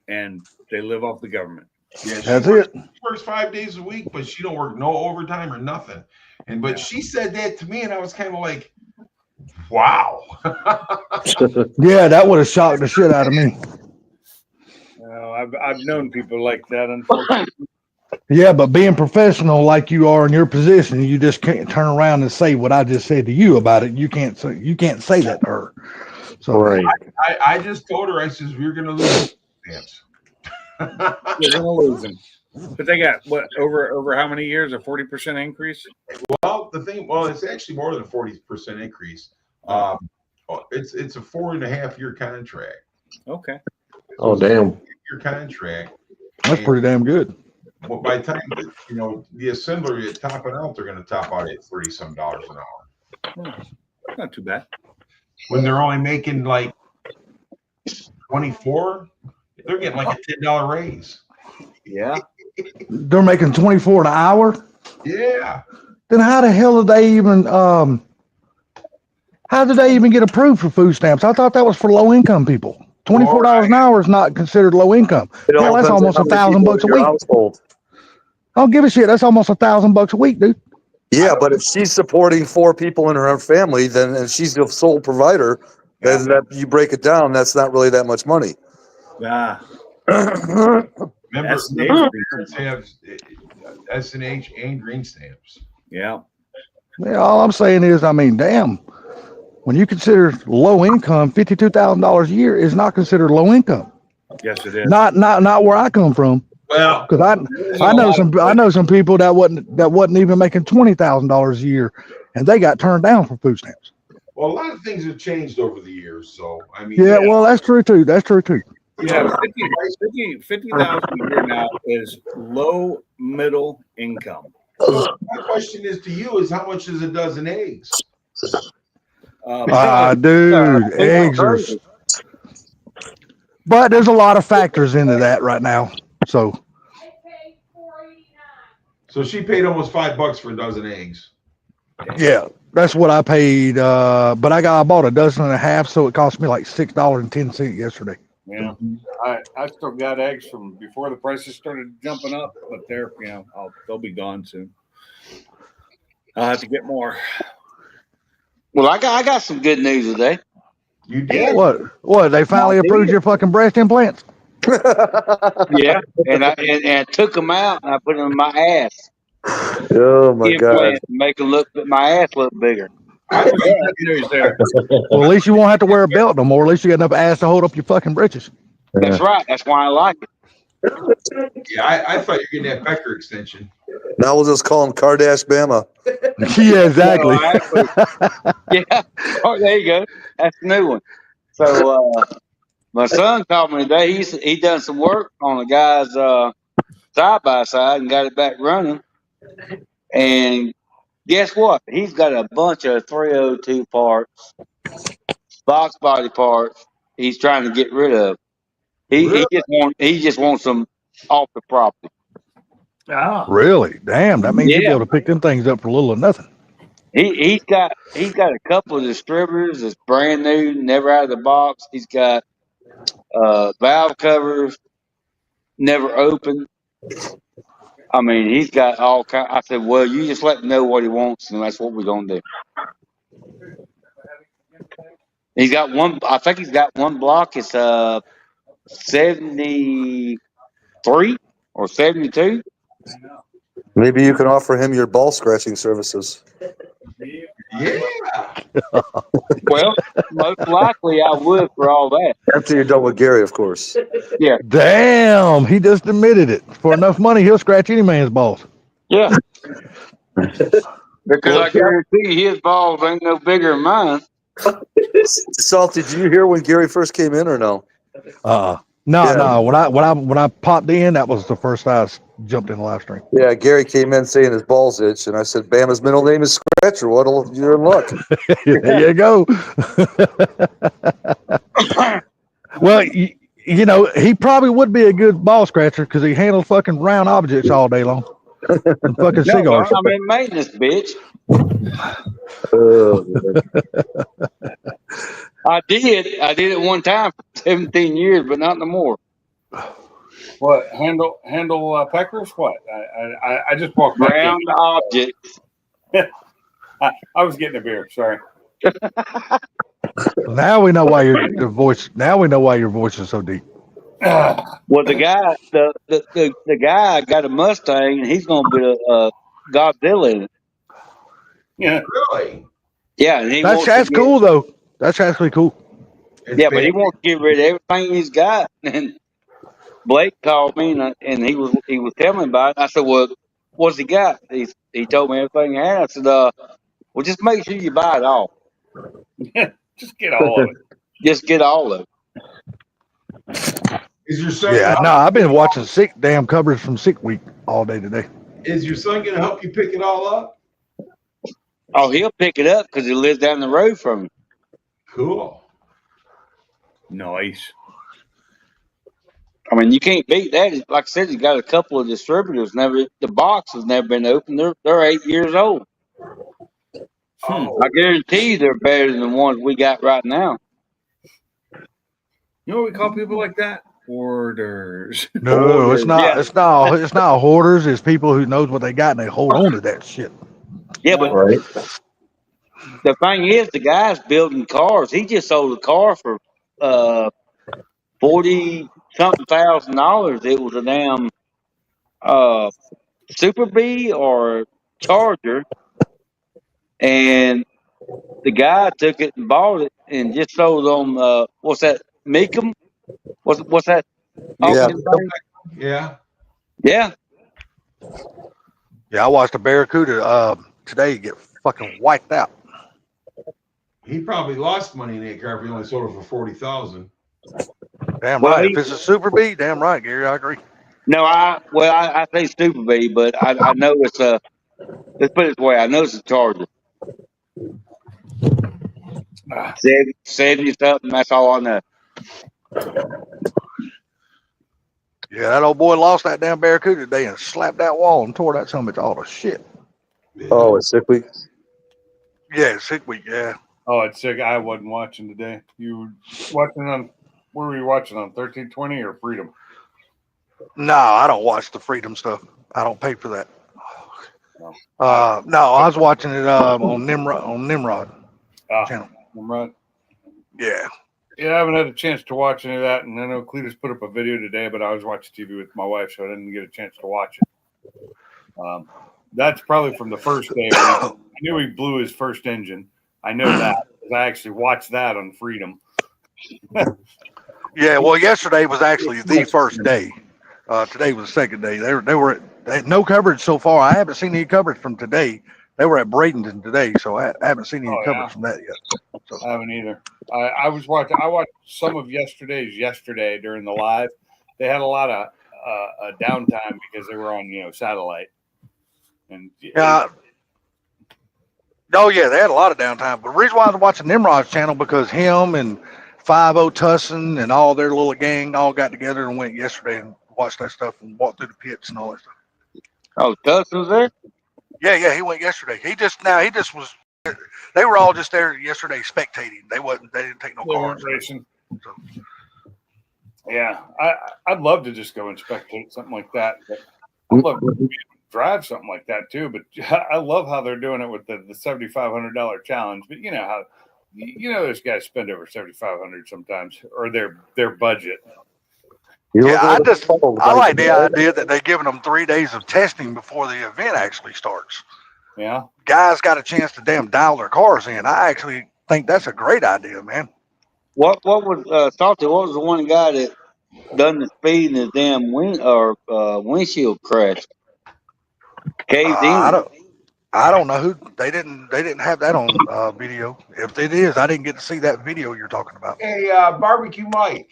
and they live off the government. Yeah, That's she it. works 5 days a week, but she don't work no overtime or nothing. But she said that to me, and I was kind of like, wow. Yeah, that would have shocked the shit out of me. I've known people like that. Unfortunately, Yeah, but being professional like you are in your position, you just can't turn around and say what I just said to you about it. You can't say that to her. So Right. I just told her, I says, we're going to lose stamps. You're gonna lose them. But they got what over how many years? A 40% increase? Well, it's actually more than a 40% increase. It's a 4.5 year contract. Okay. Oh, damn. Your contract. that's pretty damn good. Well, by the time the assembler is topping out, they're going to top out at $30 some an hour. Not too bad. When they're only making like 24, they're getting like a $10 raise. Yeah. They're making 24 an hour. Yeah. Then how the hell did they even how did they even get approved for food stamps? I thought that was for low income people. $24 an hour is not considered low income. It all Hell, that's depends on almost how many $1,000 people bucks in a your week. household. I don't give a shit. That's almost $1,000 a week, dude. Yeah, but if she's supporting 4 people in her family, then and she's the sole provider, then that you break it down, that's not really that much money. Ah, Remember, S&H. parents have S&H and green stamps. Yeah. Yeah, all I'm saying is, I mean, damn. When you consider low income, $52,000 a year is not considered low income. Yes, it is. Not where I come from. Well, Because I know some people that wasn't even making $20,000 a year, and they got turned down for food stamps. well, a lot of things have changed over the years. So I mean, Yeah, well, that's true too. That's true too. Yeah, 50,000 a year now is low middle income. My question is to you: is how much is a dozen eggs? Dude, eggs are. But there's a lot of factors into that right now. So So she paid almost $5 for a dozen eggs. yeah, that's what I paid. But I bought a dozen and a half, so it cost me like $6.10 yesterday. Yeah. I still got eggs from before the prices started jumping up, but they're they'll be gone soon. I'll have to get more. Well, I got some good news today. You did. What? They finally approved your fucking breast implants? Yeah, and I took them out and I put them in my ass. Oh my God. Implants to make my ass look bigger. I was Good news there. Well, at least you won't have to wear a belt no more. At least you got enough ass to hold up your fucking britches. That's right. That's why I like it. Yeah, I thought you were getting that pecker extension. Now we'll just call him Kardash Bama. Yeah, exactly. No, actually, yeah. Oh, there you go. That's the new one. So my son called me today. He done some work on a guy's side by side and got it back running. And guess what? He's got a bunch of 302 parts, box body parts. He's trying to get rid of. He just wants them off the property. Ah. Really? Damn, that means you'll be Yeah. able to pick them things up for little or nothing. He's got a couple of distributors that's brand new, never out of the box. He's got valve covers, never opened. I mean, he's got all kind. I said, well, you just let him know what he wants, and that's what we're gonna do. He's got one. I think he's got one block. It's 73 or 72. Maybe you can offer him your ball scratching services. Yeah. Well, most likely I would for all that. After you're done with Gary, of course. Damn, he just admitted it. For enough money, he'll scratch any man's balls. Yeah. Because I guarantee his balls ain't no bigger than mine. Salt, did you hear when Gary first came in or no? No. Yeah. When I popped in, that was the first I jumped in the live stream. Yeah, Gary came in saying his balls itch, and I said, Bama's middle name is Scratcher. What'll you're in luck? There you go. Well, you know, he probably would be a good ball scratcher because he handles fucking round objects all day long. And fucking cigars. I'm in maintenance, bitch. I did it one time for 17 years, but not no more. What handle peckers? What? I just walked back in. Round objects. I was getting a beer. Sorry. Now we know why your voice. Now we know why your voice is so deep. Well, the guy got a Mustang, and he's gonna be a Godzilla in it. Yeah. Really? Yeah, and he wants to That's get, cool though. That's actually cool. It's yeah, but he big. wants to get rid of everything he's got. And Blake called me, and he was telling me about it. I said, "Well, what's he got?" He told me everything he had. I said, "Well, just make sure you buy it all. Just get all of it. Just get all of it." Is your son? Yeah, no, I've been watching sick damn coverage from Sick Week all day today. Is your son going to help you pick it all up? Oh, he'll pick it up because he lives down the road from me. Cool. Nice. I mean, you can't beat that. Like I said, he's got a couple of distributors. The box has never been opened. They're 8 years old. Oh, I guarantee you they're better than the ones we got right now. You know what we call people like that? Hoarders. No, it's not. Yeah. It's not. It's not hoarders. It's people who knows what they got and they hold on to that shit. Yeah, but Right. the thing is, the guy's building cars. He just sold a car for $40-something thousand. It was a damn Super Bee or Charger, and the guy took it and bought it and just sold on what's that? Meekum? What's that? Yeah. auction thing? yeah. Yeah. Yeah, I watched a Barracuda today get fucking wiped out. He probably lost money in that car if he only sold it for 40,000. Damn Well, right. If it's a Super Bee, damn right, Gary. I agree. No, I say Super Bee, but I know it's a. Let's put it this way. I know it's a Charger. Ah, 70 something. That's all I know. Yeah, that old boy lost that damn Barracuda today and slapped that wall and tore that son of a bitch all to shit. Oh, it's Sick Week. Yeah, Sick Week. Yeah. oh, it's sick. I wasn't watching today. You were watching on, where were you watching on? 1320 or Freedom? No, I don't watch the Freedom stuff. I don't pay for that. No. No, I was watching it on Nimrod Ah, channel. I'm right. Yeah. Yeah, I haven't had a chance to watch any of that. And I know Cletus put up a video today, but I was watching TV with my wife, so I didn't get a chance to watch it. That's probably from the first day. I knew he blew his first engine. I know that because I actually watched that on Freedom. Yeah, well, yesterday was actually the first day. Today was the second day. They had no coverage so far. I haven't seen any coverage from today. They were at Bradenton today, so I haven't seen any Oh, coverage yeah? from that yet. So, I haven't either. I watched some of yesterday during the live. They had a lot of downtime because they were on satellite. And yeah. Oh yeah, they had a lot of downtime. But the reason why I was watching Nimrod's channel because him and 5-0 Tussin and all their little gang all got together and went yesterday and watched that stuff and walked through the pits and all that stuff. Oh, Tussin's there? Yeah, he went yesterday. He just was. They were all just there yesterday spectating. They didn't take no they weren't cars. racing. So, Yeah, I'd love to just go and spectate something like that. But I'd love to drive something like that too. But I love how they're doing it with the $7,500 challenge. But you know how those guys spend over $7,500 sometimes, or their budget. yeah, I like the idea that they're giving them 3 days of testing before the event actually starts. Yeah. Guys got a chance to damn dial their cars in. I actually think that's a great idea, man. What was Salty? What was the one guy that done the speed and his damn windshield crashed? Caved in. I don't know who they didn't have that on video. If it is, I didn't get to see that video you're talking about. Hey, Barbecue Mike,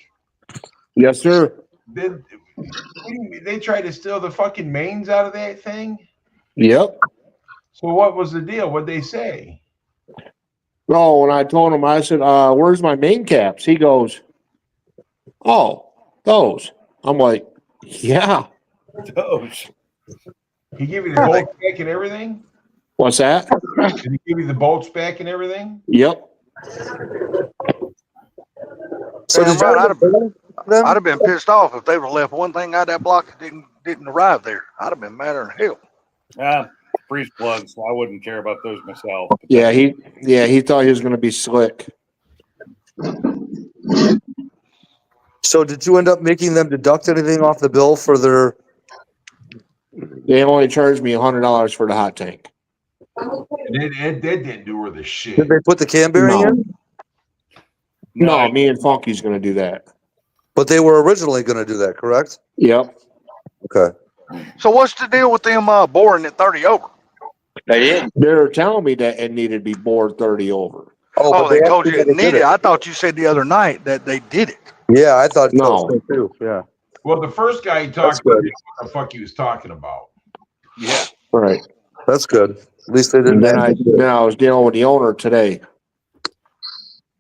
Yes, sir. did they try to steal the fucking mains out of that thing? Yep. So what was the deal? What'd they say? No, when I told him, I said, where's my main caps? He goes, oh, those. I'm like, yeah. Those. He give you the bolts back and everything? What's that? Did he give you the bolts back and everything? Yep. So did Damn right, you I'd have been pissed off if they would have left one thing out of that block that didn't arrive there. I'd have been madder than hell. Freeze plugs. So I wouldn't care about those myself. Yeah, he thought he was going to be slick. So did you end up making them deduct anything off the bill for their? They only charged me $100 for the hot tank. That didn't do her the shit. Did they put the cam bearing No. in? No, me and Funky's gonna do that. But they were originally going to do that, correct? Yep. Okay. So what's the deal with them boring at 30 over? They didn't. They're telling me that it needed to be bored 30 over. Oh, but they told you actually it did needed. I thought you said the other night that they did it. Yeah, I thought No. so too. Yeah. Well, the first guy he That's talked about, good. knew what the fuck he was talking about. Yeah. Right. That's good. At least they didn't. And then I was dealing with the owner today.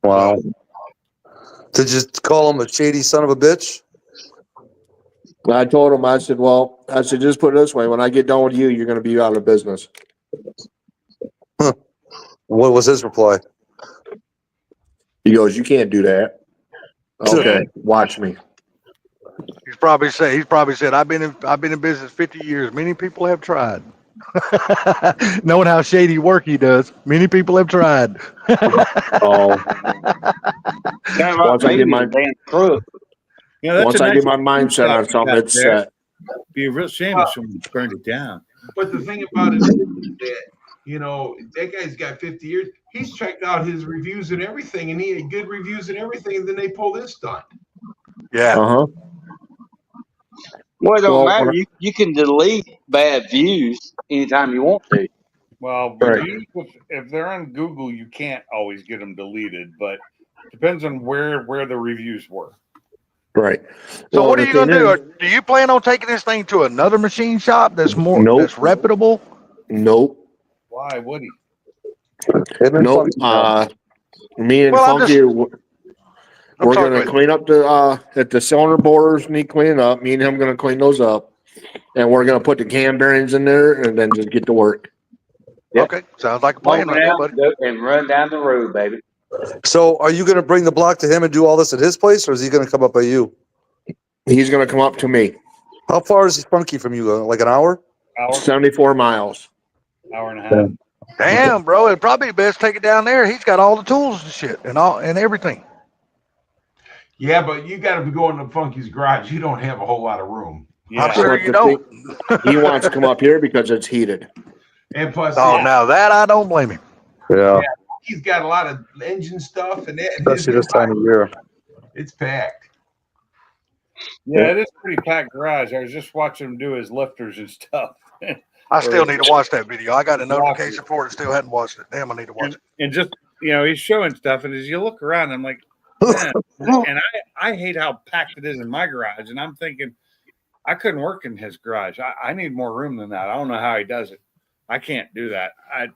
Wow. Did you call him a shady son of a bitch? I told him, I said, just put it this way. When I get done with you, you're going to be out of business. What was his reply? He goes, you can't do that. Okay, watch me. He's probably said, I've been in business 50 years. Many people have tried. Knowing how shady work he does, many people have tried. Oh, Sound Once I like get me, my- damn crook. You know, once I get my mindset on something, it's set. be a real shame if someone burned it down. But the thing about it is that, you know, that guy's got 50 years. He's checked out his reviews and everything, and he had good reviews and everything, and then they pull this stunt. Yeah. Uh-huh. Well, it don't Well, matter. when You can delete bad views anytime you want to. Well, Right. reviews, if they're on Google, you can't always get them deleted, but depends on where the reviews were. Right. So Well, what are the you going to thing do? is- Do you plan on taking this thing to another machine shop that's more Nope. that's reputable? Nope. Why would he? Nope. Me and Well, I'm Funky, I'm we're sorry, gonna go ahead. clean up if the cylinder bores need cleaning up, me and him gonna clean those up. And we're gonna put the cam bearings in there and then just get to work. Yep. Okay, sounds like a plan right there, Open buddy. out and run down the road, baby. So, are you going to bring the block to him and do all this at his place, or is he going to come up by you? He's gonna come up to me. How far is Funky from you? Like an hour? 74 miles. Hour and a half. Damn, bro, it'd probably be best to take it down there. He's got all the tools and shit and everything. Yeah, but you got to be going to Funky's garage. You don't have a whole lot of room. Yeah. I'm sure But you the don't. He wants to come up here because it's heated. And plus, Oh, now that I don't blame him. Yeah. he's got a lot of engine stuff and that. Especially this time of year. It's packed. Yeah, it is a pretty packed garage. I was just watching him do his lifters and stuff. I still need to watch that video. I got a notification for it. Still hadn't watched it. Damn, I need to watch it. And just, he's showing stuff. And as you look around, I'm like, man. And I hate how packed it is in my garage. And I'm thinking, I couldn't work in his garage. I need more room than that. I don't know how he does it. I can't do that. It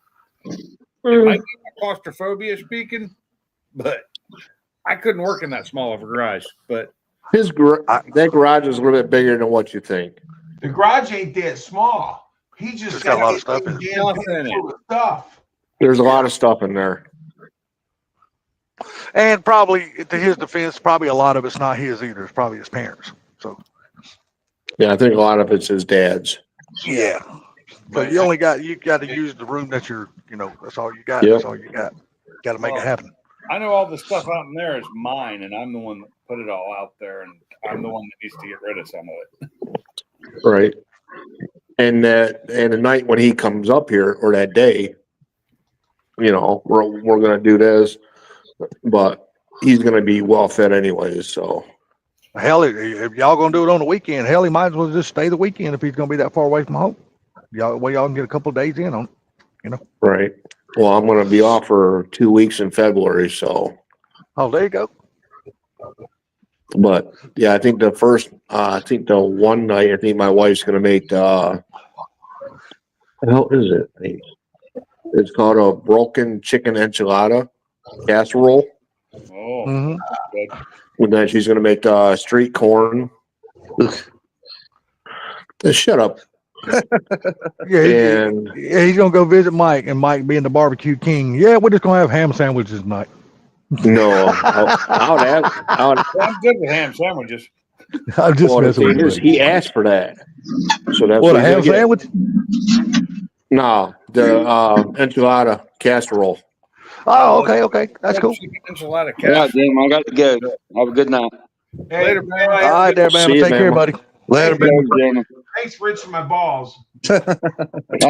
might be my claustrophobia speaking, but I couldn't work in that small of a garage. But That garage is a little bit bigger than what you think. The garage ain't that small. He just Got a lot of stuff in it. Stuff. There's a lot of stuff in there. And probably, to his defense, probably a lot of it's not his either. It's probably his parents. So, Yeah, I think a lot of it's his dad's. yeah. But you got to use the room that that's all you got. Yep. That's all you got. Got to make it happen. I know all the stuff out in there is mine, and I'm the one that put it all out there, and I'm the one that needs to get rid of some of it. Right. And the night when he comes up here, or that day, we're gonna do this, but he's gonna be well fed anyways. So Hell, if y'all gonna do it on the weekend, hell, he might as well just stay the weekend if he's gonna be that far away from home. Y'all can get a couple of days in on it. right. Well, I'm gonna be off for 2 weeks in February. So, Oh, there you go. but yeah, I think the one night, I think my wife's gonna make the hell is it? It's called a broken chicken enchilada casserole. Oh, hmm good. And then she's gonna make street corn. Shut up. Yeah, And he's gonna go visit Mike, and Mike being the barbecue king. Yeah, we're just gonna have ham sandwiches tonight. no, I would ask. Well, I'm good with ham sandwiches. I'm just Well, the messing with thing is, you. he asked for that, so that's What, a he's ham gonna get. sandwich? No, the enchilada casserole. Oh, okay. That's cool. Chicken enchilada Yeah, casserole. Jim, I got to go. Have a good night. Hey, Later, man. All right, there, man. See you, Take care, man. buddy. Later, Hey, Jenny. thanks for itching my balls. All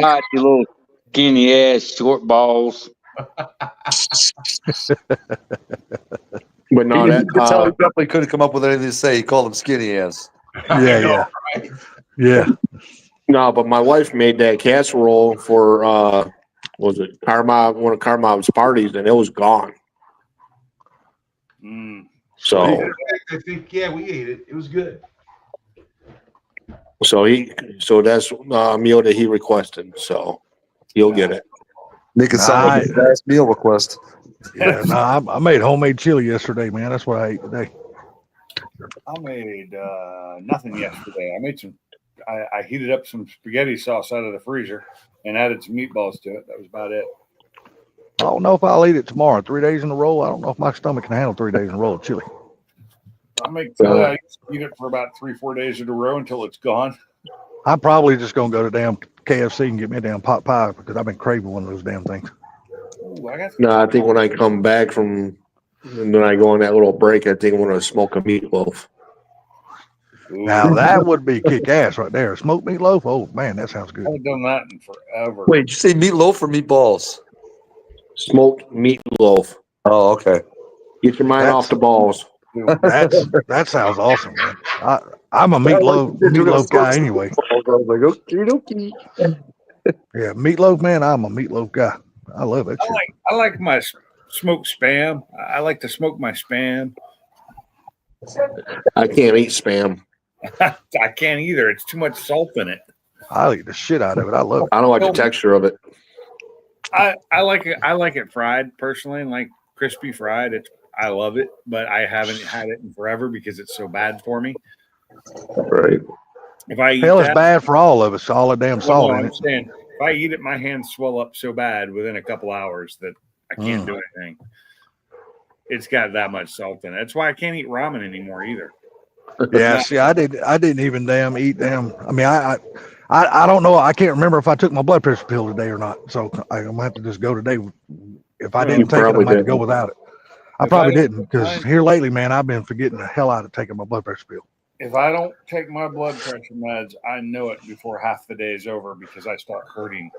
right, you little skinny ass short balls. But no, you that could tell he definitely couldn't come up with anything to say. He called him skinny ass. I Yeah, know, yeah. right? Yeah. no, but my wife made that casserole for was it Carmom, one of Carmom's parties, and it was gone. Mm. So I think, yeah, we ate it. It was good. so that's a meal that he requested. So he'll get it. Make it sound like a fast meal request. Yeah. No, I made homemade chili yesterday, man. That's what I ate today. I made nothing yesterday. I made some. I heated up some spaghetti sauce out of the freezer and added some meatballs to it. That was about it. I don't know if I'll eat it tomorrow. 3 days in a row. I don't know if my stomach can handle 3 days in a row of chili. I make chili. I eat it for about 3-4 days in a row until it's gone. I'm probably just gonna go to damn KFC and get me a damn pot pie because I've been craving one of those damn things. Ooh, I got No, I think when I come back from and then I go on that little break, I think I'm gonna smoke a meatloaf. Ooh, Now that would be kick ass right there. Smoked meatloaf. Oh man, that sounds I good. haven't done that in forever. Wait, did you say meatloaf or meatballs? Smoked meatloaf. Oh, okay. Get your mind That's- off the balls. That sounds awesome, man. I'm a meatloaf guy anyway. I was like, okay, okay. Yeah, meatloaf, man. I'm a meatloaf guy. I love that shit. I like my smoked spam. I like to smoke my spam. I can't eat spam. I can't either. It's too much salt in it. I eat the shit out of it. I love it. I don't like the texture of it. I like it. I like it fried personally, and like crispy fried. I love it, but I haven't had it in forever because it's so bad for me. Right. If I eat Hell, it's that, bad for all of us. All the damn well, salt no, in I'm it. saying, if I eat it, my hands swell up so bad within a couple hours that I can't do anything. It's got that much salt in it. That's why I can't eat ramen anymore either. Yeah, see, I didn't even damn eat damn. I mean, I don't know. I can't remember if I took my blood pressure pill today or not. So I'm gonna have to just go today. If I Well, didn't take it, I'm probably gonna have to go didn't. without it. I If probably I don't didn't because mind- here lately, man, I've been forgetting the hell out of taking my blood pressure pill. If I don't take my blood pressure meds, I know it before half the day is over because I start hurting.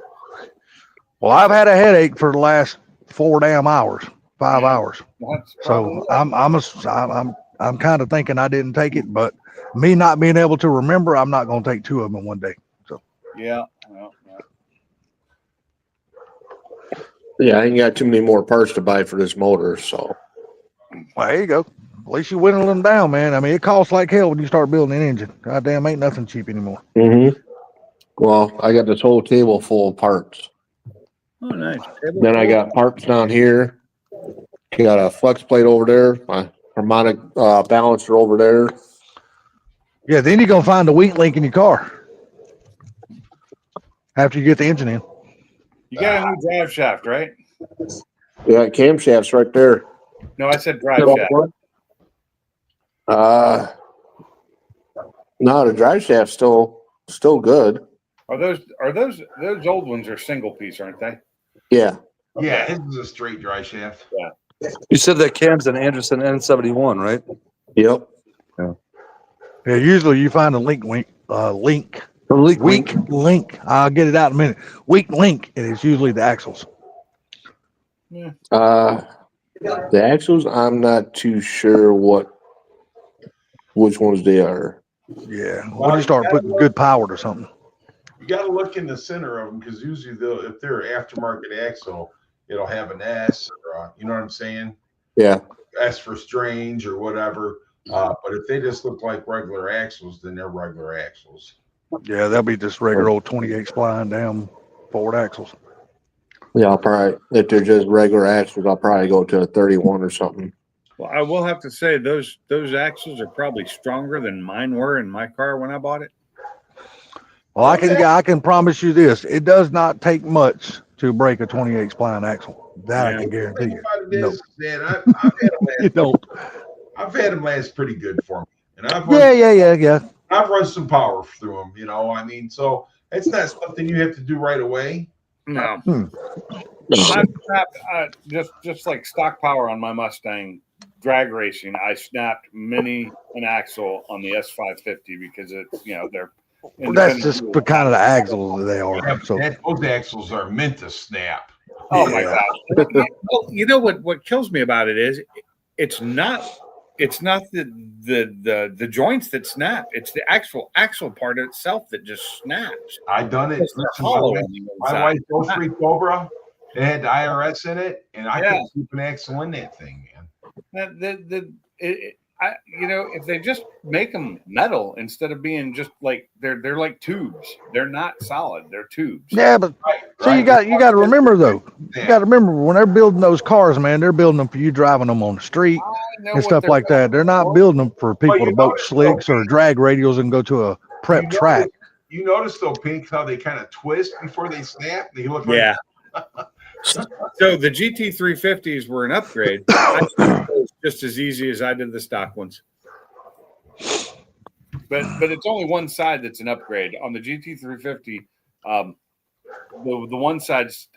Well, I've had a headache for the last 5 hours. That's probably So I'm kind of thinking I didn't take it, but me not being able to remember, I'm not gonna take 2 of them in one day. yeah. Well, Yeah, I ain't got too many more parts to buy for this motor, so Well, there you go. At least you whittle them down, man. I mean, it costs like hell when you start building an engine. Goddamn, ain't nothing cheap anymore. Well, I got this whole table full of parts. oh, nice. Then I got parts down here. Got a flex plate over there, my harmonic balancer over there. Yeah, then you're gonna find the weak link in your car after you get the engine in. You got a new drive shaft, right? Yeah, camshafts right there. No, I said drive shaft. No, the drive shaft's still good. Are those old ones are single piece, aren't they? Yeah. Yeah, his is a straight dry shaft. You said that cam's an Anderson N71, right? Yep. Yeah, usually you find a weak link. I'll get it out in a minute. Weak link, and it's usually the axles. The axles, I'm not too sure which ones they are. Yeah, when you start putting good power to something. You got to look in the center of them because usually if they're aftermarket axle, it'll have an S or you know what I'm saying? Yeah. S for strange or whatever. But if they just look like regular axles, then they're regular axles. Yeah, they'll be just regular old 28 spline down forward axles. Yeah, I'll probably, if they're just regular axles, I'll probably go to a 31 or something. Well, I will have to say those axles are probably stronger than mine were in my car when I bought it. Well, I can promise you this: it does not take much to break a 28 spline axle. That I can guarantee you. It No. is, man, I've had them You don't. I've had them last pretty good for me, and I've run some power through them. You know, I mean, so it's not something you have to do right away. No. No. Just like stock power on my Mustang drag racing, I snapped many an axle on the S550 because it's, they're Well, that's independent. just the kind of the axles they Yeah, are. but So those axles are meant to snap. Oh my Yeah. gosh. Well, you know what kills me about it is it's not the joints that snap. It's the actual axle part itself that just snaps. I done it. It's Listen, hollow on the my inside. wife Go Free Cobra. It had the IRS in it, and I Yeah. couldn't keep an axle in that thing, man. If they just make them metal instead of being just like they're like tubes. They're not solid. They're tubes. yeah, but Right, see, right. you got to remember though. You Yeah. got to remember when they're building those cars, man. They're building them for you driving them on the street I know and what stuff they're like that. They're not for. building them for people you to boat notice, slicks or drag radials and go to a prep track. You notice though, Pink, how they kind of twist before they snap. They look like Yeah. So the GT350s were an upgrade. I snapped those just as easy as I did the stock ones. But it's only one side that's an upgrade. On the GT350, the one side's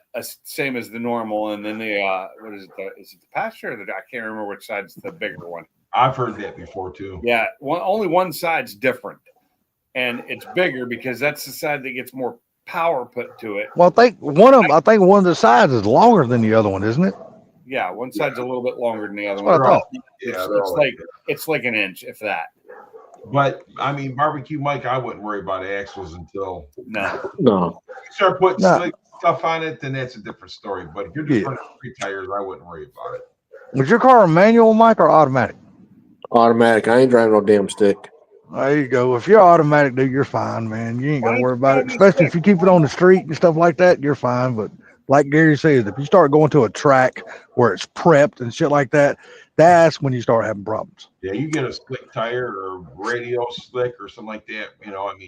same as the normal, and then the what is it? Is it the passenger? Or I can't remember which side's the bigger one. I've heard that before too. Yeah, only one side's different, and it's bigger because that's the side that gets more power put to it. Well, I think one of the sides is longer than the other one, isn't it? Yeah, one side's a little bit longer than the other That's what one. I thought. It's like an inch, if that. But I mean, barbecue Mike, I wouldn't worry about axles until No. No. you start putting No. slick stuff on it. Then that's a different story. But if you're just running street tires, I wouldn't worry about it. Was your car a manual, Mike, or automatic? Automatic. I ain't driving no damn stick. There you go. If you're automatic, dude, you're fine, man. You ain't got to worry about it. Especially if you keep it on the street and stuff like that, you're fine. But like Gary says, if you start going to a track where it's prepped and shit like that, that's when you start having problems. Yeah, you get a slick tire or radio slick or something like that.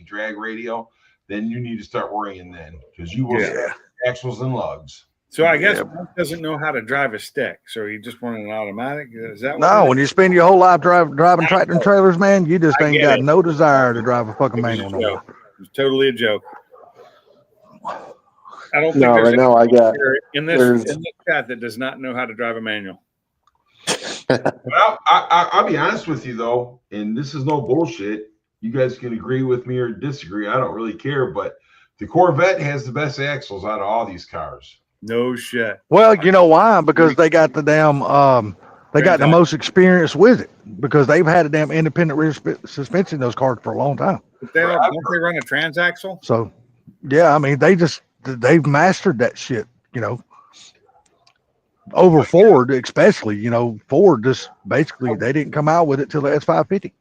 Drag radio. Then you need to start worrying then because you will see axles and lugs. So I guess Mark doesn't know how to drive a stick. So he just wanted an automatic. Is that No, when you spend your whole life driving tractor and trailers, man, you just I ain't get got it. no desire to drive a fucking manual no more. It was totally a joke. I don't think No, there's right now I got. in this chat that does not know how to drive a manual. But I'll be honest with you though, and this is no bullshit. You guys can agree with me or disagree. I don't really care, but the Corvette has the best axles out of all these cars. No shit. Well, you know why? Because they got the damn they got the most experience with it because they've had a damn independent rear suspension in those cars for a long time. But don't they run a transaxle? So yeah, I mean they've mastered that shit, over Ford, especially, Ford just basically they didn't come out with it till the S550.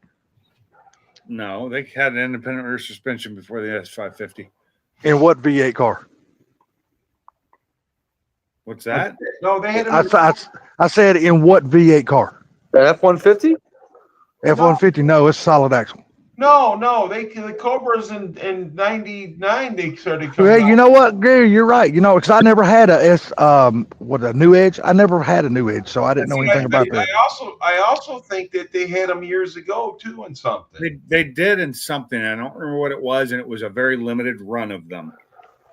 No, they had an independent rear suspension before the S550. In what V8 car? What's that? No, they had I said in what V8 car? The F-150? F-150? No, it's solid axle. no. The Cobras in '99 they started coming. Well, you out. know what, Gary, you're right. Because I never had a New Edge. I never had a New Edge, so I didn't know anything about that. I also think that they had them years ago too, in something. They did in something. I don't remember what it was, and it was a very limited run of them.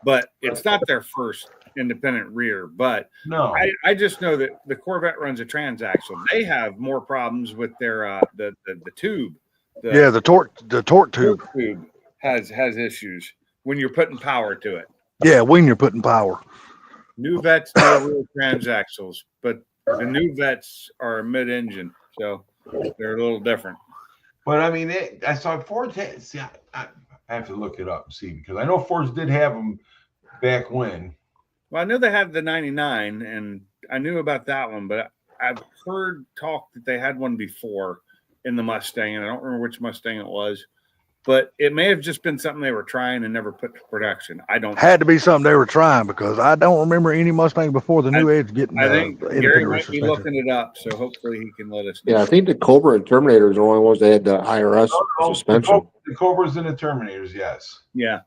But it's not their first independent rear. But No, I just know that the Corvette runs a transaxle. They have more problems with their the tube. The torque tube. tube has issues when you're putting power to it. Yeah, when you're putting power. New vets no real transaxles, but the new vets are mid-engine, so they're a little different. but I mean, I saw Ford. See, I have to look it up and see because I know Fords did have them back when. Well, I knew they had the 99, and I knew about that one, but I've heard talk that they had one before in the Mustang, and I don't remember which Mustang it was, but it may have just been something they were trying and never put to production. I don't. Had to be something they were trying because I don't remember any Mustang before the New Edge getting. I think the Gary independent might be suspension. looking it up, so hopefully he can let us know. Yeah, I think the Cobra and Terminator are the only ones that had the IRS suspension. The Cobras and the Terminators, yes. Yeah.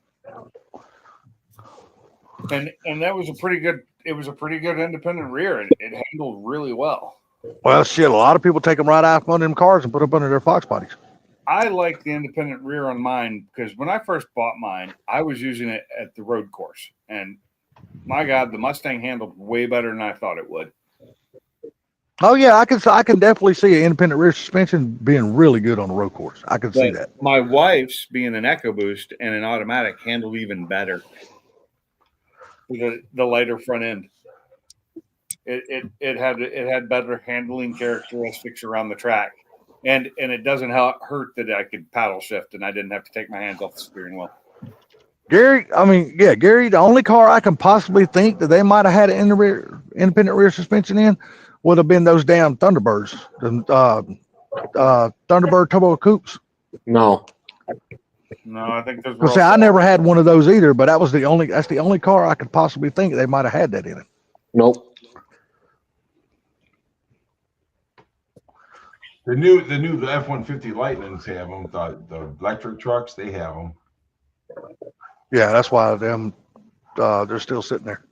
And that was a pretty good. It was a pretty good independent rear, and it handled really well. Well, shit, a lot of people take them right out from them cars and put them under their Fox bodies. I like the independent rear on mine because when I first bought mine, I was using it at the road course, and my God, the Mustang handled way better than I thought it would. Oh yeah, I can definitely see an independent rear suspension being really good on a road course. I can see But that. my wife's being an EcoBoost and an automatic handled even better. The lighter front end. It had better handling characteristics around the track. And it doesn't hurt that I could paddle shift and I didn't have to take my hands off the steering wheel. Gary, Gary, the only car I can possibly think that they might have had an independent rear suspension in would have been those damn Thunderbirds, the Thunderbird Turbo Coupes. No. No, I think those were Because I never had one of those either, but that's the only car I could possibly think they might have had that in it. Nope. The new F-150 Lightnings have them. The electric trucks, they have them. Yeah, that's why they're still sitting there.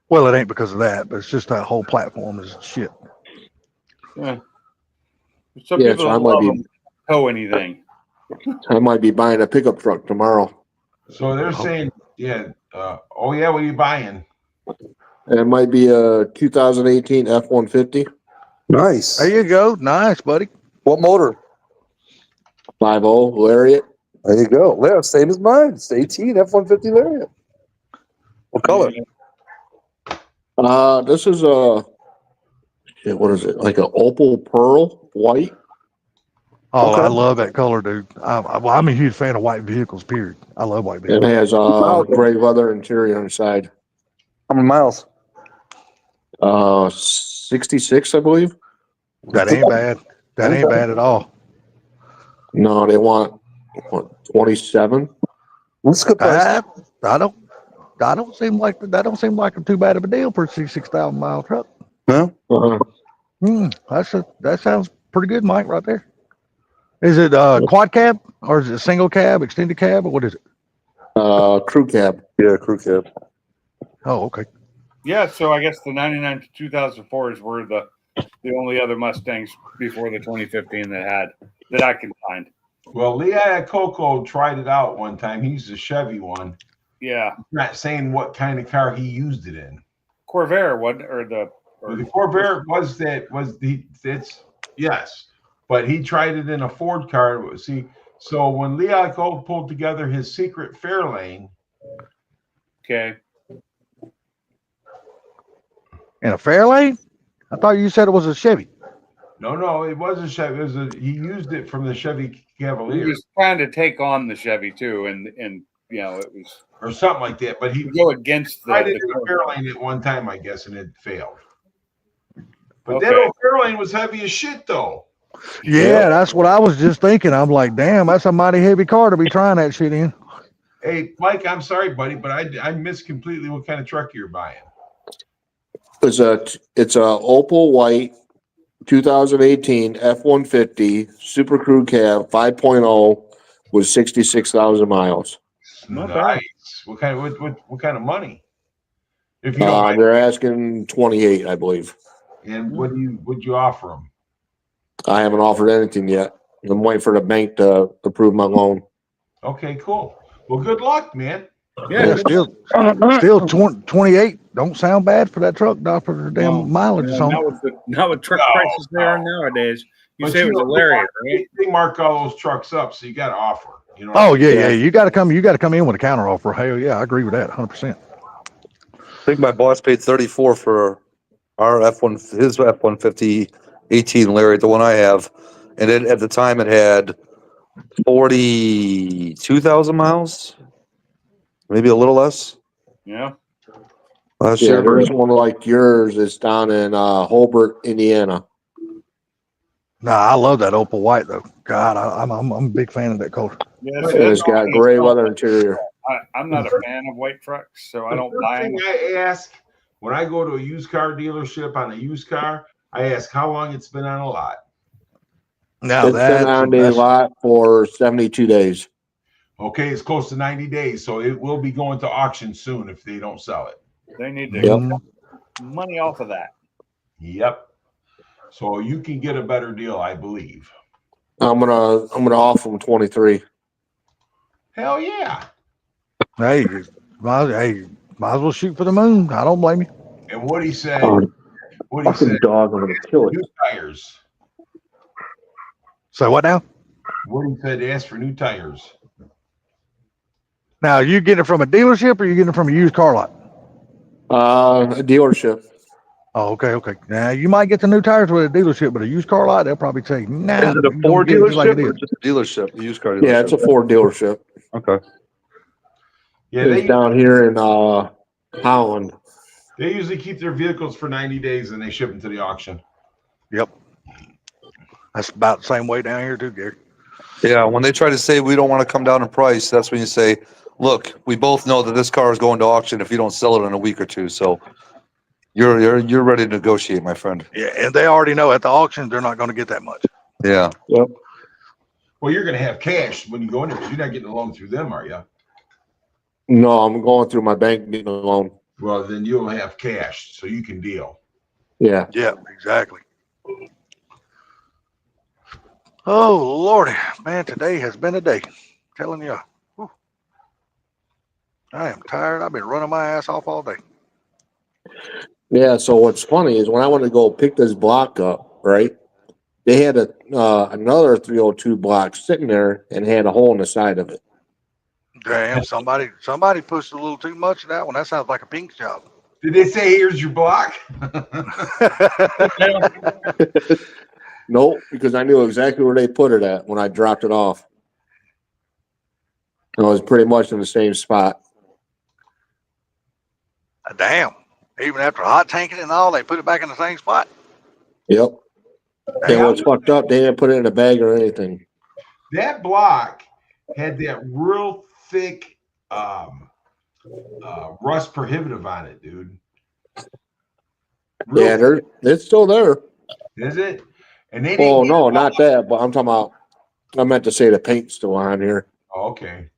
Well, it ain't because of that, but it's just that whole platform is shit. Yeah. Some Yeah, people so I don't might love be them, tow anything. I might be buying a pickup truck tomorrow. So they're saying, yeah. Oh yeah, what are you buying? And it might be a 2018 F-150 Nice. There you go. Nice, buddy. What motor? 5.0 Lariat. There you go. Yeah, same as mine. It's 18 F-150 Lariat. What color? This is a what is it? Like an opal pearl white. Oh, Okay. I love that color, dude. I'm a huge fan of white vehicles, period. I love white It vehicles. has gray leather interior inside. How many miles? 66, I believe. That ain't bad. That ain't bad at all. No, they want what, 27. That's a good price. I don't seem like too bad of a deal for a 66,000 mile truck. No? Uh-huh. That sounds pretty good, Mike, right there. Is it quad cab or is it single cab, extended cab, or what is it? Crew cab. Yeah, crew cab. Oh, okay. Yeah, so I guess the 99 to 2004s were the only other Mustangs before the 2015 that I can find. Well, Leah Coco tried it out one time. He used a Chevy one. Yeah, Not saying what kind of car he used it in. Corvair, what or The Corvair it's yes, but he tried it in a Ford car. See, so when Leah Coco pulled together his secret Fairlane, okay. In a Fairlane? I thought you said it was a Chevy. no, it wasn't Chevy. He used it from the Chevy He Cavalier was trying to take on the Chevy too, and you know it was or something like that. But he to go against tried it in the a Fairlane at one time, I guess, and it failed. But Okay. that old Fairlane was heavy as shit, though. Yeah, that's what I was just thinking. I'm like, damn, that's a mighty heavy car to be trying that shit in. Hey, Mike, I'm sorry, buddy, but I missed completely what kind of truck you're buying. It's a opal white 2018 F-150 Super Crew Cab 5.0 with 66,000 miles. Not Nice. bad. What kind of money? If you don't mind. They're asking 28, I believe. And would you offer them? I haven't offered anything yet. I'm waiting for the bank to approve my loan. Okay, cool. Well, good luck, man. Yeah, still 28. Don't sound bad for that truck, not for the damn No, mileage it's on. not with truck No, prices they are nowadays. You But say it was a Lariat, right? They mark all those trucks up, so you got to offer. You know. Oh yeah. You got to come in with a counter offer. Hell yeah, I agree with that 100%. I think my boss paid 34 for our his F-150 18 Lariat, the one I have. And at the time it had 42,000 miles, maybe a little less. Yeah. Last Yeah, year. there's one like yours. It's down in Holbert, Indiana. Nah, I love that opal white though. God, I'm a big fan of that color. Yeah, And it's got gray leather interior. I'm not a fan of white trucks, so I don't The buy first them. thing I ask when I go to a used car dealership on a used car, I ask how long it's been on a lot. Now It's been on the lot for 72 days. Okay, it's close to 90 days, so it will be going to auction soon if they don't sell it. They need to Yep. get money off of that. Yep. So you can get a better deal, I believe. I'm gonna offer them 23. Hell yeah. Hey, might as well shoot for the moon. I don't blame you. And Woody said, What he Fucking said, dog, I'm gonna kill it. new tires. So what now? Woody said ask for new tires. Now you getting it from a dealership or you getting it from a used car lot? A dealership. Oh, okay. Now you might get the new tires with a dealership, but a used car lot, they'll probably say, nah. Is it a you Ford get it just like dealership it or is. just a dealership? A used car dealership? Yeah, it's a Ford dealership. Okay. Yeah, It's down here in Holland. they usually keep their vehicles for 90 days and they ship them to the auction. Yep. That's about the same way down here too, Gary. Yeah, when they try to say we don't want to come down in price, that's when you say, look, we both know that this car is going to auction if you don't sell it in a week or two. So you're ready to negotiate, my friend. Yeah, and they already know at the auction they're not going to get that much. Yeah. Yep. Well, you're going to have cash when you go in there because you're not getting a loan through them, are you? No, I'm going through my bank getting a loan. Well, then you'll have cash so you can deal. Yeah. Yeah, exactly. Oh Lordy, man, today has been a day. Telling you, whew. I am tired. I've been running my ass off all day. Yeah. So what's funny is when I went to go pick this block up, right? They had another 302 block sitting there and had a hole in the side of it. Damn, somebody pushed a little too much of that one. That sounds like a pink job. Did they say here's your block? Nope, because I knew exactly where they put it at when I dropped it off. It was pretty much in the same spot. Damn. Even after hot tanking and all, they put it back in the same spot. Yep. And what's fucked up, they didn't put it in a bag or anything. That block had that real thick rust prohibitive on it, dude. Yeah, it's still there. Is it? And they Oh, didn't. no, not that, but I'm talking about, I meant to say the paint's still on here. Oh, okay.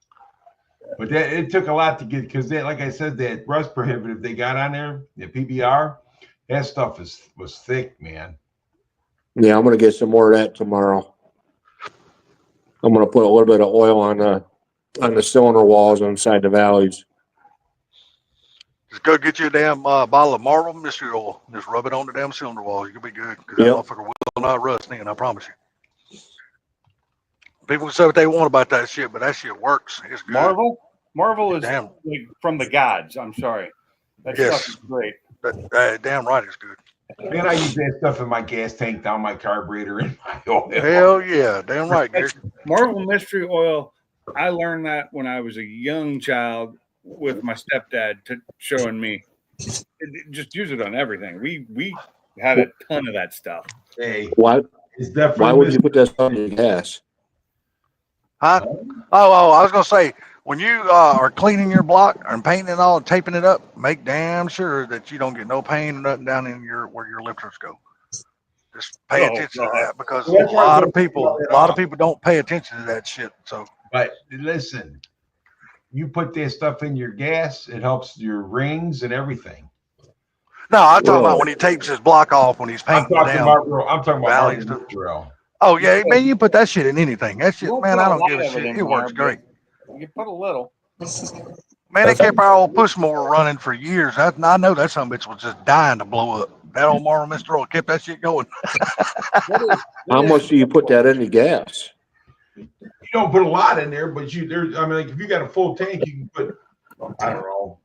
But that it took a lot to get because they, like I said, that rust prohibitive they got on there, the PBR, that stuff was thick, man. Yeah, I'm going to get some more of that tomorrow. I'm going to put a little bit of oil on the cylinder walls inside the valleys. Just go get you a damn bottle of Marvel mystery oil. Just rub it on the damn cylinder wall. You'll be good. Because that Yep. motherfucker will not rust, and I promise you. People can say what they want about that shit, but that shit works. It's good. Marvel is Damn. like from the gods. I'm sorry. That Yes. stuff is great. Damn right, it's good. Man, I use that stuff in my gas tank, down my carburetor, and my oil. Hell yeah, damn right, Gary. Marvel Mystery Oil. I learned that when I was a young child with my stepdad showing me. Just use it on everything. We had a ton of that stuff. Hey, Why? it's definitely. Why would you put that on your gas? Huh? Oh, I was gonna say, when you are cleaning your block and painting it all and taping it up, make damn sure that you don't get no paint or nothing down in where your lifters go. Just pay attention to that because Well, that's a why lot I of people don't pay attention to that shit. So But listen, you put that stuff in your gas, it helps your rings and everything. no, I'm talking Whoa. about when he tapes his block off when he's I'm painting talking down. about valleys Marvel drill. Oh yeah, man, you put that shit in anything. That shit, We'll man, put I a don't lot give a of shit. in It works there, great. but you put a little. Man, they kept our old push mower running for years. I know that some bitch was just dying to blow up. That old Marvel Mr. Oil kept that shit going. How much do you put that in the gas? You don't put a lot in there, but like if you got a full tank, you can put, I don't know.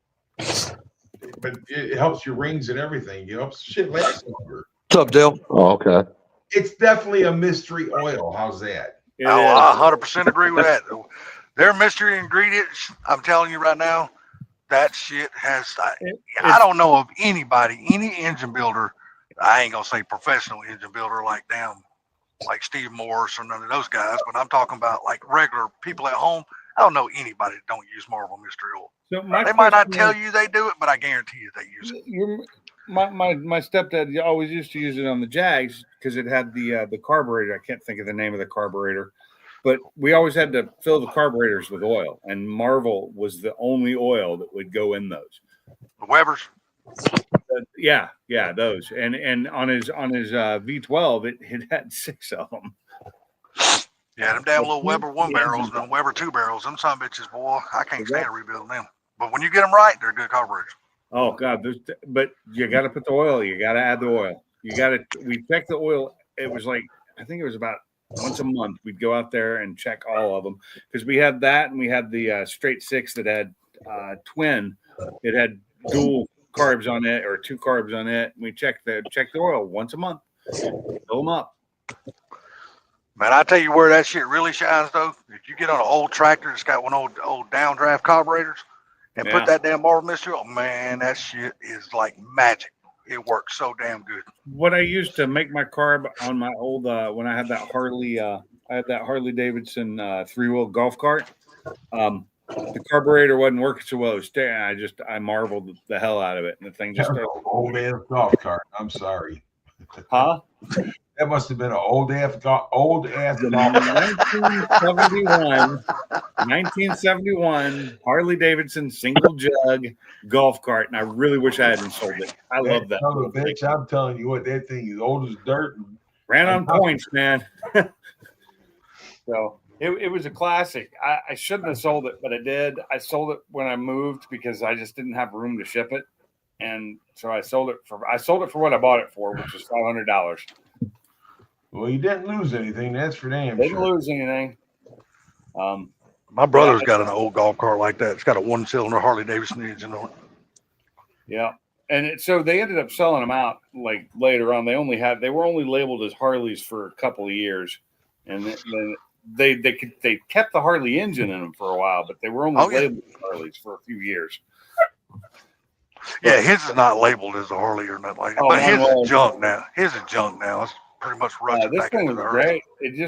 But it helps your rings and everything. It helps shit last longer. What's up, Dale? Oh, okay. It's definitely a mystery oil. How's that? It Oh, is. I 100% agree with that. Their mystery ingredients, I'm telling you right now, that shit has. I don't know of anybody, any engine builder. I ain't gonna say professional engine builder like Steve Morris or none of those guys, but I'm talking about like regular people at home. I don't know anybody that don't use Marvel Mystery Oil. So They might not tell you they do it, but I guarantee you they use it. My stepdad always used to use it on the Jags because it had the carburetor. I can't think of the name of the carburetor, but we always had to fill the carburetors with oil, and Marvel was the only oil that would go in those. The Webers. Yeah, those. And on his V12, it had 6 of them. Yeah, them damn little Weber 1 barrels and them Weber 2 barrels, them son of bitches, boy, I can't stand rebuilding them. But when you get them right, they're good carburetors. Oh God, but you got to put the oil. You got to add the oil. We checked the oil. It was like, I think it was about once a month. We'd go out there and check all of them because we had that and we had the straight six that had twin. It had dual carbs on it or two carbs on it. We checked the oil once a month. Fill them up. Man, I tell you where that shit really shines though. If you get on an old tractor that's got one of old downdraft carburetors and put that damn marble mixture, oh man, that shit is like magic. It works so damn good. What I used to make my carb on my old when I had that Harley Davidson 3-wheel golf cart. The carburetor wasn't working so well. I marveled the hell out of it, and the thing just started. Old ass golf cart. I'm sorry. Huh? That must have been an old ass golf cart. 1971 Harley Davidson single jug golf cart, and I really wish I hadn't sold it. I love that. Son of a bitch, I'm telling you what, that thing is old as dirt. Ran on points, man. So it was a classic. I shouldn't have sold it, but I did. I sold it when I moved because I just didn't have room to ship it, and so I sold it for what I bought it for, which was $500. Well, you didn't lose anything. That's for damn Didn't sure. lose anything. My brother's got an old golf cart like that. It's got a 1-cylinder Harley Davidson engine on it. Yeah. And so they ended up selling them out like later on. They were only labeled as Harleys for a couple of years. And then they kept the Harley engine in them for a while, but they were only labeled as Harleys for a few years. Yeah, his is not labeled as a Harley or nothing like that. But his is junk now. His is junk now. It's pretty much rusted This back thing into was the earth. great.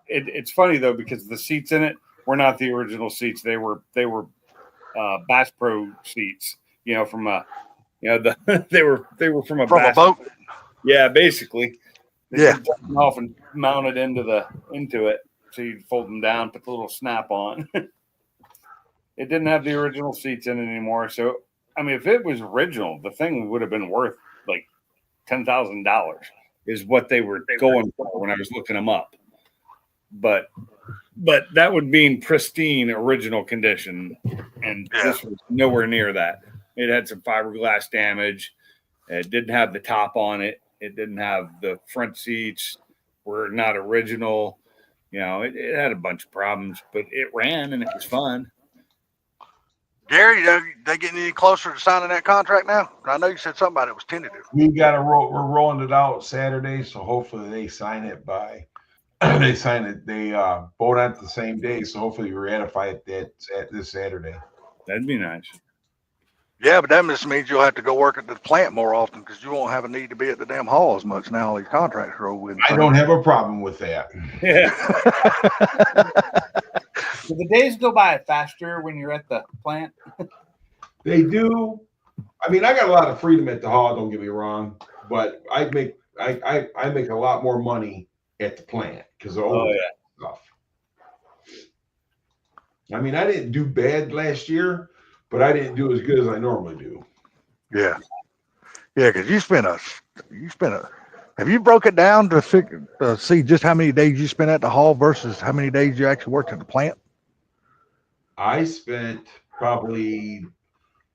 It's funny though because the seats in it were not the original seats. They were Bass Pro seats. You know, from a they were from a boat. Yeah, basically. Yeah. Off and mounted into it, so you'd fold them down, put the little snap on. It didn't have the original seats in it anymore. So, I mean, if it was original, the thing would have been worth like $10,000 is what they were going for when I was looking them up. But that would be in pristine original condition, and this was nowhere near that. It had some fiberglass damage. It didn't have the top on it. It didn't have the front seats were not original. You know, it had a bunch of problems, but it ran and it was fun. Gary, they getting any closer to signing that contract now? I know you said something about it was tentative. We're rolling it out Saturday, so hopefully they sign it by they vote on it the same day, so hopefully we ratify it this Saturday. That'd be nice. Yeah, but that just means you'll have to go work at the plant more often because you won't have a need to be at the damn hall as much now. All these contracts are over with. I don't have a problem with that. Yeah. Do the days go by faster when you're at the plant? They do. I mean, I got a lot of freedom at the hall. Don't get me wrong, but I make a lot more money at the plant because of all that stuff. I mean, I didn't do bad last year, but I didn't do as good as I normally do. Yeah, because you spent a. Have you broke it down to see just how many days you spent at the hall versus how many days you actually worked at the plant? I spent probably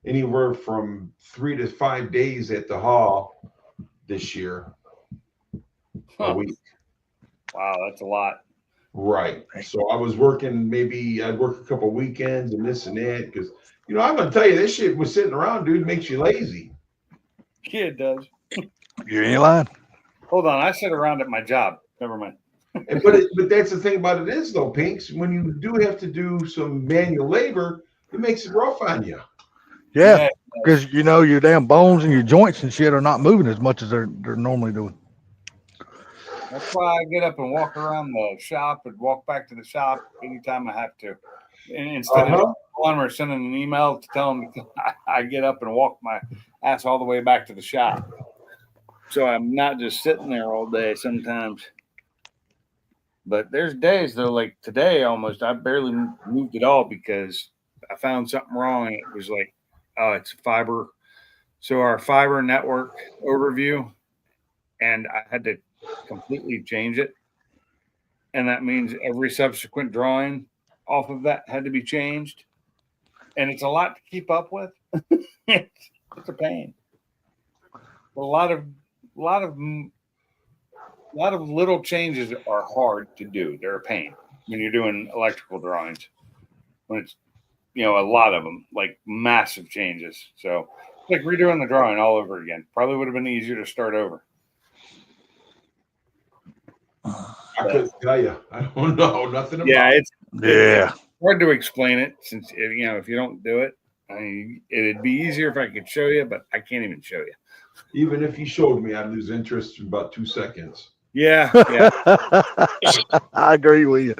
anywhere from 3 to 5 days at the hall this year. A week. Wow, that's a lot. Right. So I was working, maybe I'd work a couple weekends and this and that because, I'm going to tell you, this shit was sitting around, dude, makes you lazy. Yeah, it does. You ain't lying. Hold on, I sit around at my job. Never mind. But that's the thing about it is, though, Pinks, when you do have to do some manual labor, it makes it rough on you. Yeah, because your damn bones and your joints and shit are not moving as much as they're normally doing. That's why I get up and walk around the shop and walk back to the shop anytime I have to. And instead of calling or sending an email to tell them I get up and walk my ass all the way back to the shop. So I'm not just sitting there all day sometimes. But there's days though, like today almost, I barely moved at all because I found something wrong. And it was like, oh, it's fiber. So our fiber network overview, and I had to completely change it. And that means every subsequent drawing off of that had to be changed. and it's a lot to keep up with. It's a pain. A lot of little changes are hard to do. They're a pain when you're doing electrical drawings. When it's a lot of them, like massive changes. So it's like redoing the drawing all over again. Probably would have been easier to start over. I couldn't tell you. I don't know nothing about Yeah, it. it's Yeah. hard to explain it since if you don't do it. I mean, it'd be easier if I could show you, but I can't even show you. Even if you showed me, I'd lose interest in about 2 seconds. Yeah. I agree with you.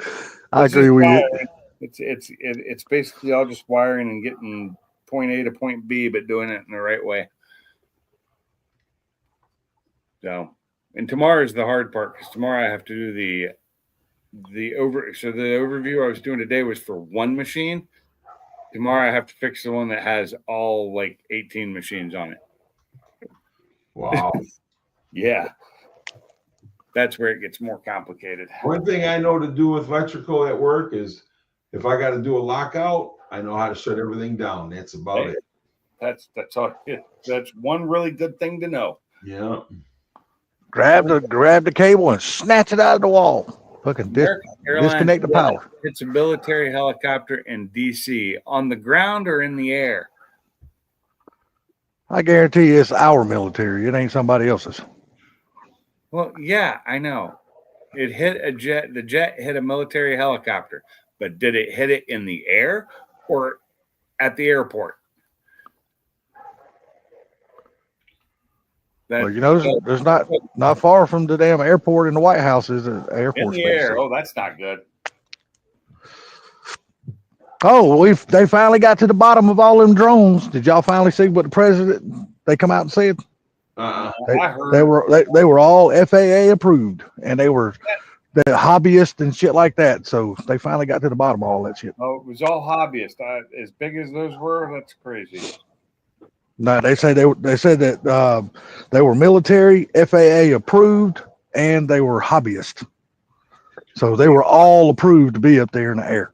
I It's agree just with you. wiring. It's basically all just wiring and getting point A to point B, but doing it in the right way. So, and tomorrow is the hard part because tomorrow I have to do the overview I was doing today was for one machine. Tomorrow I have to fix the one that has all like 18 machines on it. Wow. Yeah. That's where it gets more complicated. One thing I know to do with electrical at work is if I got to do a lockout, I know how to shut everything down. That's about it. That's all. That's one really good thing to know. Yeah. Grab the cable and snatch it out of the wall. Fucking American Airlines disconnect the power. It's a military helicopter in DC on the ground or in the air. I guarantee you it's our military. It ain't somebody else's. Well, yeah, I know. It hit a jet. The jet hit a military helicopter, but did it hit it in the air or at the airport? That, Well, there's not far from the damn airport in the White House is an Air in Force the base. air. Oh, that's not good. Oh, they finally got to the bottom of all them drones. Did y'all finally see what the president they come out and said? Uh-uh. I heard They were all FAA approved, and they were the hobbyists and shit like that. So they finally got to the bottom of all that shit. Oh, it was all hobbyists. As big as those were, that's crazy. No, they said that they were military, FAA approved, and they were hobbyists. So they were all approved to be up there in the air.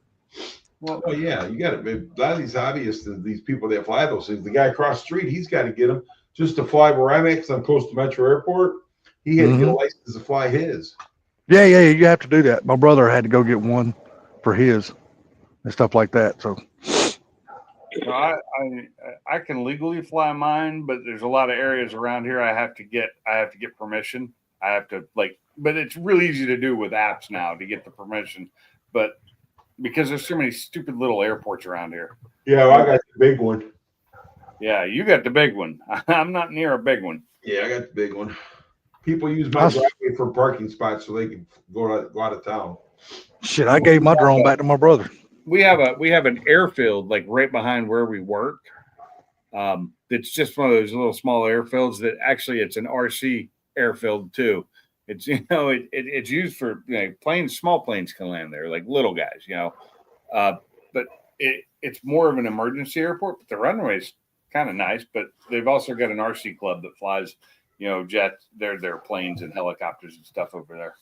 Well, yeah, you got to. A lot of these hobbyists, these people that fly those things, the guy across the street, he's got to get them just to fly where I'm at because I'm close to Metro Airport. He had to get a license to fly his. Yeah, you have to do that. My brother had to go get one for his and stuff like that. So I can legally fly mine, but there's a lot of areas around here I have to get permission. I have to but it's really easy to do with apps now to get the permission. But because there's so many stupid little airports around here. Yeah, well, I got the big one. Yeah, you got the big one. I'm not near a big one. Yeah, I got the big one. People use my driveway for parking spots so they can go out of town. shit, I gave my drone back to my brother. We have an airfield like right behind where we work. It's just one of those little small airfields that actually it's an RC airfield too. It's it's used for planes, small planes can land there, like little guys, but it's more of an emergency airport. But the runway's kind of nice. But they've also got an RC club that flies, jets, their planes and helicopters and stuff over there.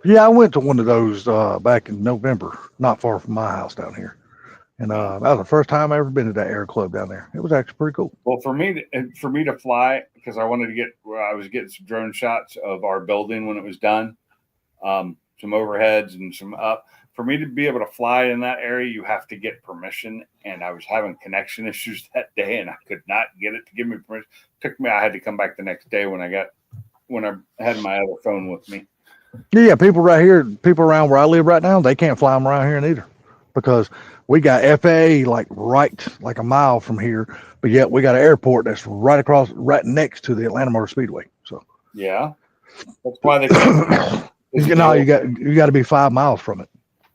Yeah, I went to one of those back in November, not far from my house down here. And that was the first time I ever been to that air club down there. It was actually pretty cool. Well, for me to fly, because I was getting some drone shots of our building when it was done, some overheads and some up. For me to be able to fly in that area, you have to get permission. And I was having connection issues that day, and I could not get it to give me permission. I had to come back the next day when I had my other phone with me. Yeah, people around where I live right now, they can't fly them around here neither, because we got FAA like a mile from here, but yet we got an airport that's right next to the Atlanta Motor Speedway. So yeah, that's why they. you got to be 5 miles from it.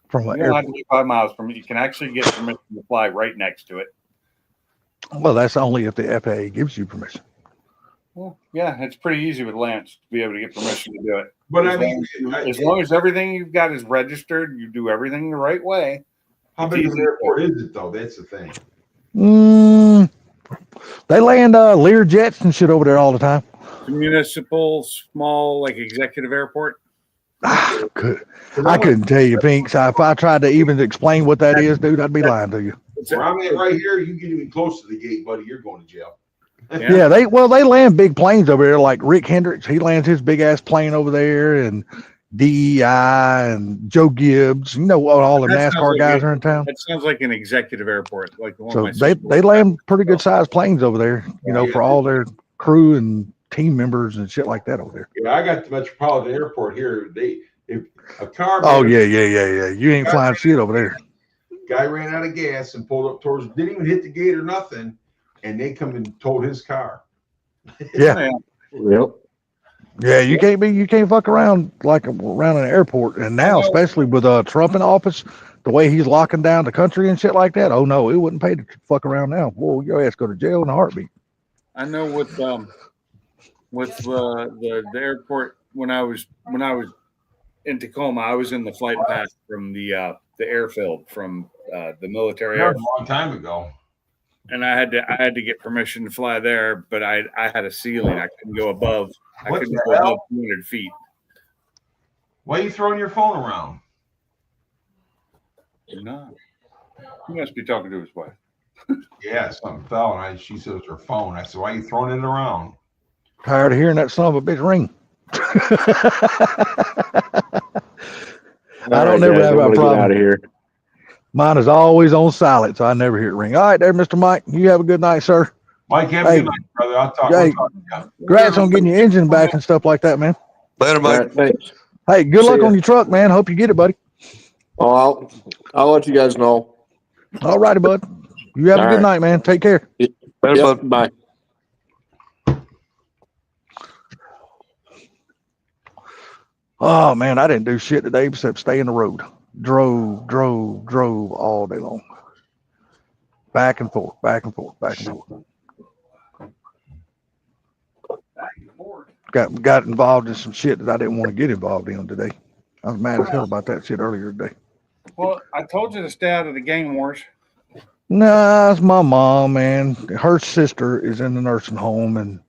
From an You don't have airport. to be 5 miles from it. You can actually get permission to fly right next to it. Well, that's only if the FAA gives you permission. Well, yeah, it's pretty easy with Lance to be able to get permission to do it. But As long as everything you've got is registered, you do everything the right way. how big of an airport is it though? That's the thing. They land Lear jets and shit over there all the time. Municipal, small, like executive airport. I couldn't tell you, Pinks. If I tried to even explain what that is, dude, I'd be lying to you. Where I'm at right here, you get even close to the gate, buddy, you're going to jail. Yeah, they land big planes over there, like Rick Hendricks. He lands his big ass plane over there, and DEI and Joe Gibbs. You know what? All the That sounds NASCAR like guys it. are in town. That sounds like an executive airport, like the one So my they sister land pretty good sized planes over there, you know, Yeah. for all their crew and team members and shit like that over there. Yeah, I got the Metropolitan Airport here. If a car. Oh yeah. You ain't flying shit over there. Guy ran out of gas and pulled up towards, didn't even hit the gate or nothing, and they come and towed his car. Yeah. Yep. Yeah, you can't fuck around like around an airport. And now, especially with Trump in office, the way he's locking down the country and shit like that. Oh no, it wouldn't pay to fuck around now. Whoa, your ass go to jail in a heartbeat. I know with the airport when I was in Tacoma, I was in the flight path from the airfield from the military That air, was a long time ago. and I had to get permission to fly there, but I had a ceiling. I couldn't go above. I What couldn't the go above hell? 200 feet. Why are you throwing your phone around? No, he must be talking to his wife. Yeah, something fell, and she said it was her phone. I said, why are you throwing it around? Tired of hearing that son of a bitch ring. I don't never have a problem. Out of here. Mine is always on silent, so I never hear it ring. All right, there, Mr. Mike. You have a good night, sir. Mike, have a Hey. good night, brother. I'll talk. Hey. I'll talk to you. Congrats on getting your engine back and stuff like that, man. Later, All Mike. right, thanks. Hey, good See luck ya. on your truck, man. Hope you get it, buddy. Oh, I'll let you guys know. All righty, bud. You have a All good right. night, man. Take care. Later, Yep, bud. bye. Oh man, I didn't do shit today except stay in the road. Drove all day long. Back and forth, back and forth, back and forth. Got involved in some shit that I didn't want to get involved in today. I was mad as hell about that shit earlier today. Well, I told you to stay out of the gang wars. Nah, it's my mom, man. Her sister is in the nursing home, and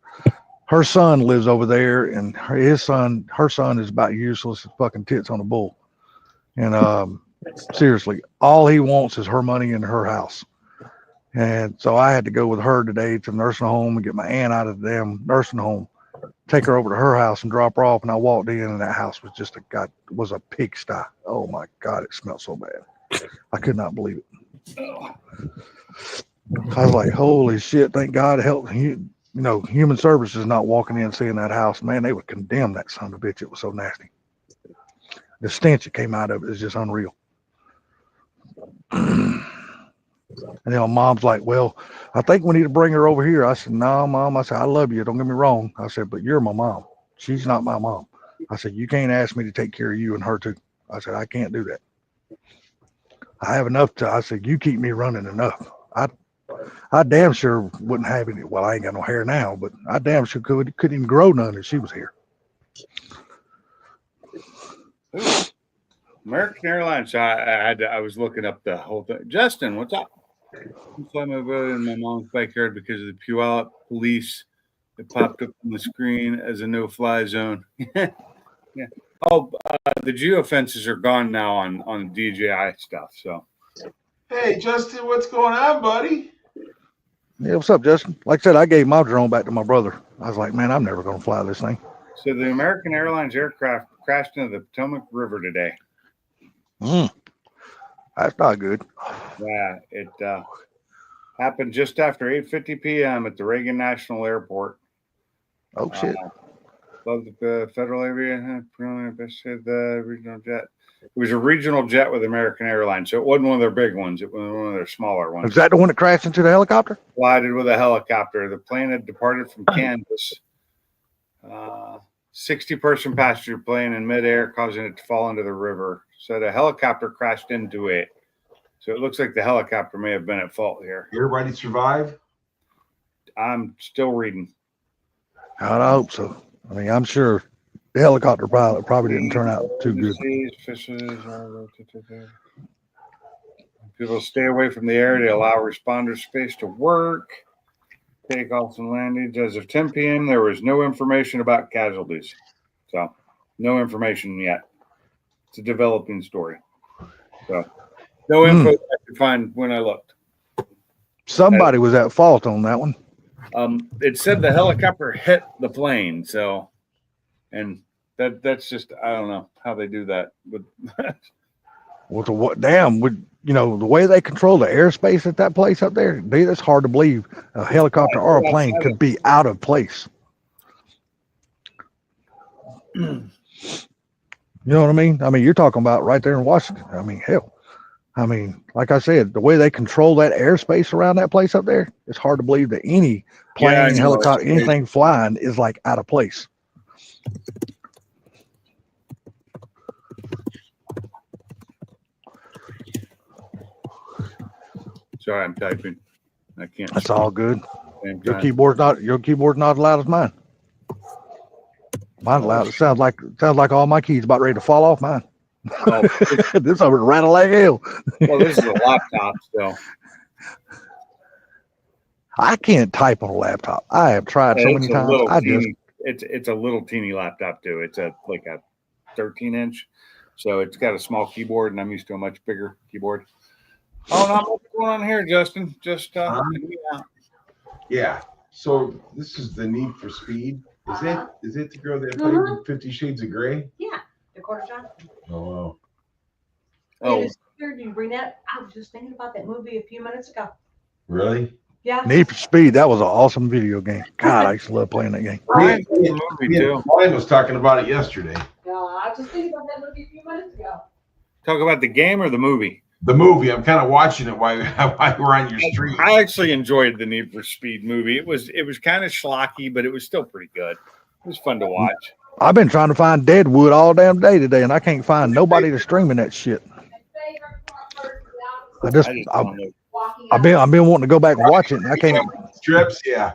her son lives over there, and her son is about useless as fucking tits on a bull. And seriously, all he wants is her money in her house. And so I had to go with her today to the nursing home and get my aunt out of the damn nursing home, take her over to her house and drop her off. And I walked in, and that house was just a pigsty. Oh my God, it smelled so bad. I could not believe it. I was like, holy shit, thank God help you. You know, human services not walking in and seeing that house, man, they would condemn that son of a bitch. It was so nasty. The stench that came out of it is just unreal. And then my mom's like, well, I think we need to bring her over here. I said, no, Mom. I said, I love you. Don't get me wrong. I said, but you're my mom. She's not my mom. I said, you can't ask me to take care of you and her too. I said, I can't do that. I have enough I said, you keep me running enough. I damn sure wouldn't have any. Well, I ain't got no hair now, but I damn sure couldn't even grow none if she was here. Ooh. American Airlines. I was looking up the whole thing. Justin, what's up? I'm flying my boat in my mom's backyard because of the Puyallup police. It popped up on the screen as a no-fly zone. Yeah. Oh, the geofences are gone now on DJI stuff. So. Hey, Justin, what's going on, buddy? Yeah, what's up, Justin? Like I said, I gave my drone back to my brother. I was like, man, I'm never going to fly this thing. So the American Airlines aircraft crashed into the Potomac River today. That's not good. Yeah, it happened just after 8:50 p.m. at the Reagan National Airport. Oh, shit. Above the Federal Aviation, the regional jet. It was a regional jet with American Airlines, so it wasn't one of their big ones. It was one of their smaller ones. Is that the one that crashed into the helicopter? Collided with a helicopter. The plane had departed from Kansas. 60-person passenger plane in midair, causing it to fall into the river. So the helicopter crashed into it. So it looks like the helicopter may have been at fault here. Everybody survive? I'm still reading. I hope so. I mean, I'm sure the helicopter pilot probably didn't turn out too good. People stay away from the area to allow responders space to work. Takeoffs and landings. As of 10 p.m., there was no information about casualties. So, no information yet. It's a developing story. So no info I could find when I looked. Somebody was at fault on that one. It said the helicopter hit the plane, so and that's just I don't know how they do that. But Well, so what? Damn, would the way they control the airspace at that place up there? Dude, it's hard to believe a helicopter or a plane could be out of place. You know what I mean? I mean, you're talking about right there in Washington. I mean, hell. I mean, like I said, the way they control that airspace around that place up there, it's hard to believe that any plane, Yeah, I know. helicopter, anything flying is like out of place. sorry, I'm typing. I can't. That's all good. Same Your time. keyboard's not as loud as mine. Mine's loud. It sounds like all my keys about ready to fall off mine. Oh, This over to rattle like hell. well, this is a laptop, so I can't type on a laptop. I have tried so many it's a times. little I just teeny. It's a little teeny laptop too. It's like a 13-inch, so it's got a small keyboard, and I'm used to a much bigger keyboard. Oh, not much going on here, Justin. Just yeah. Yeah. So this is the Need for Speed. Is it the girl that played in 50 Shades of Grey? Yeah, Dakota Johnson. Oh wow. Oh, It is weird you bring that. I was just thinking about that movie a few minutes ago. Really? Yeah. Need for Speed. That was an awesome video game. God, I used to love playing that game. Brian, movie too. Brian was talking about it yesterday. I was just thinking about that movie a few minutes ago. Talk about the game or the movie. The movie. I'm kind of watching it while we're on your stream. I actually enjoyed the Need for Speed movie. It was kind of schlocky, but it was still pretty good. It was fun to watch. I've been trying to find Deadwood all damn day today, and I can't find nobody to streaming that shit. I just I've don't know. been wanting to go back and watch it, and I can't. Strips, yeah.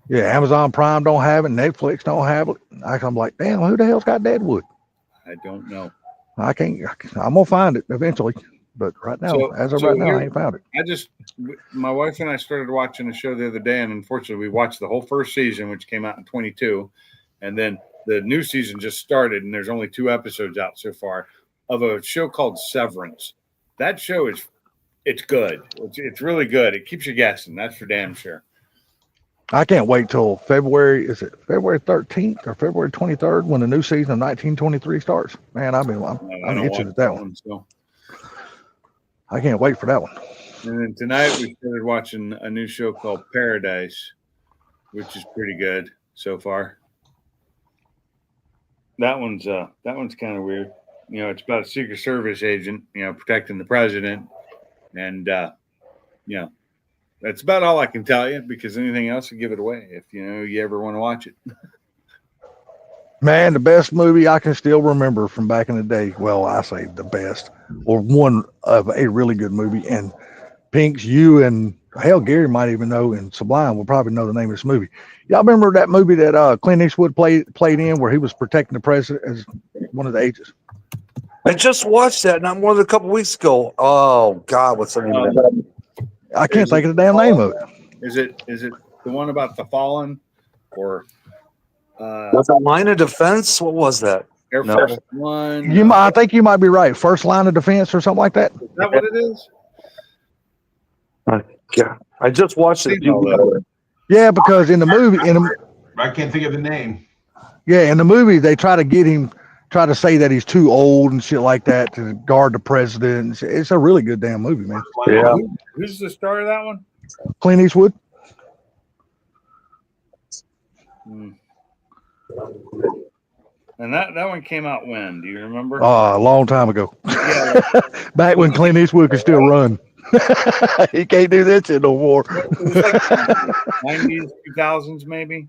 Yeah, Amazon Prime don't have it, Netflix don't have it. I'm like, damn, who the hell's got Deadwood? I don't know. I can't. I'm gonna find it eventually, but right now, So- as of so right now, here- I ain't found it. My wife and I started watching a show the other day, and unfortunately, we watched the whole first season, which came out in 22, and then the new season just started, and there's only 2 episodes out so far of a show called Severance. That show it's good. It's really good. It keeps you guessing. That's for damn sure. I can't wait till February. Is it February 13th or February 23rd when the new season of 1923 starts? Man, I'm itching at that one. So. I can't wait for that one. And then tonight we started watching a new show called Paradise, which is pretty good so far. That one's kind of weird. You know, it's about a Secret Service agent, protecting the president, and that's about all I can tell you, because anything else would give it away if you ever want to watch it. Man, the best movie I can still remember from back in the day. Well, I say the best, or one of a really good movie. And Pinks, you and hell, Gary might even know, and Sublime will probably know the name of this movie. Y'all remember that movie that Clint Eastwood played in, where he was protecting the president as one of the agents? I just watched that not more than a couple weeks ago. Oh God, what's the name of that? I can't think of the damn name of it. Is it the one about the Fallen, or Was it Line of Defense? What was that? Air No. Force One? I think you might be right. First Line of Defense or something like that. Is that what it is? Yeah, I just watched it. Yeah, because in the movie, I can't think of the name. in the movie, they try to say that he's too old and shit like that to guard the president. It's a really good damn movie, man. Yeah. Who's the star of that one? Clint Eastwood. Hmm. And that one came out when? Do you remember? A long time ago. Yeah, Back when Clint Eastwood could still run. He can't do that shit no more. it was like 90s, 2000s, maybe.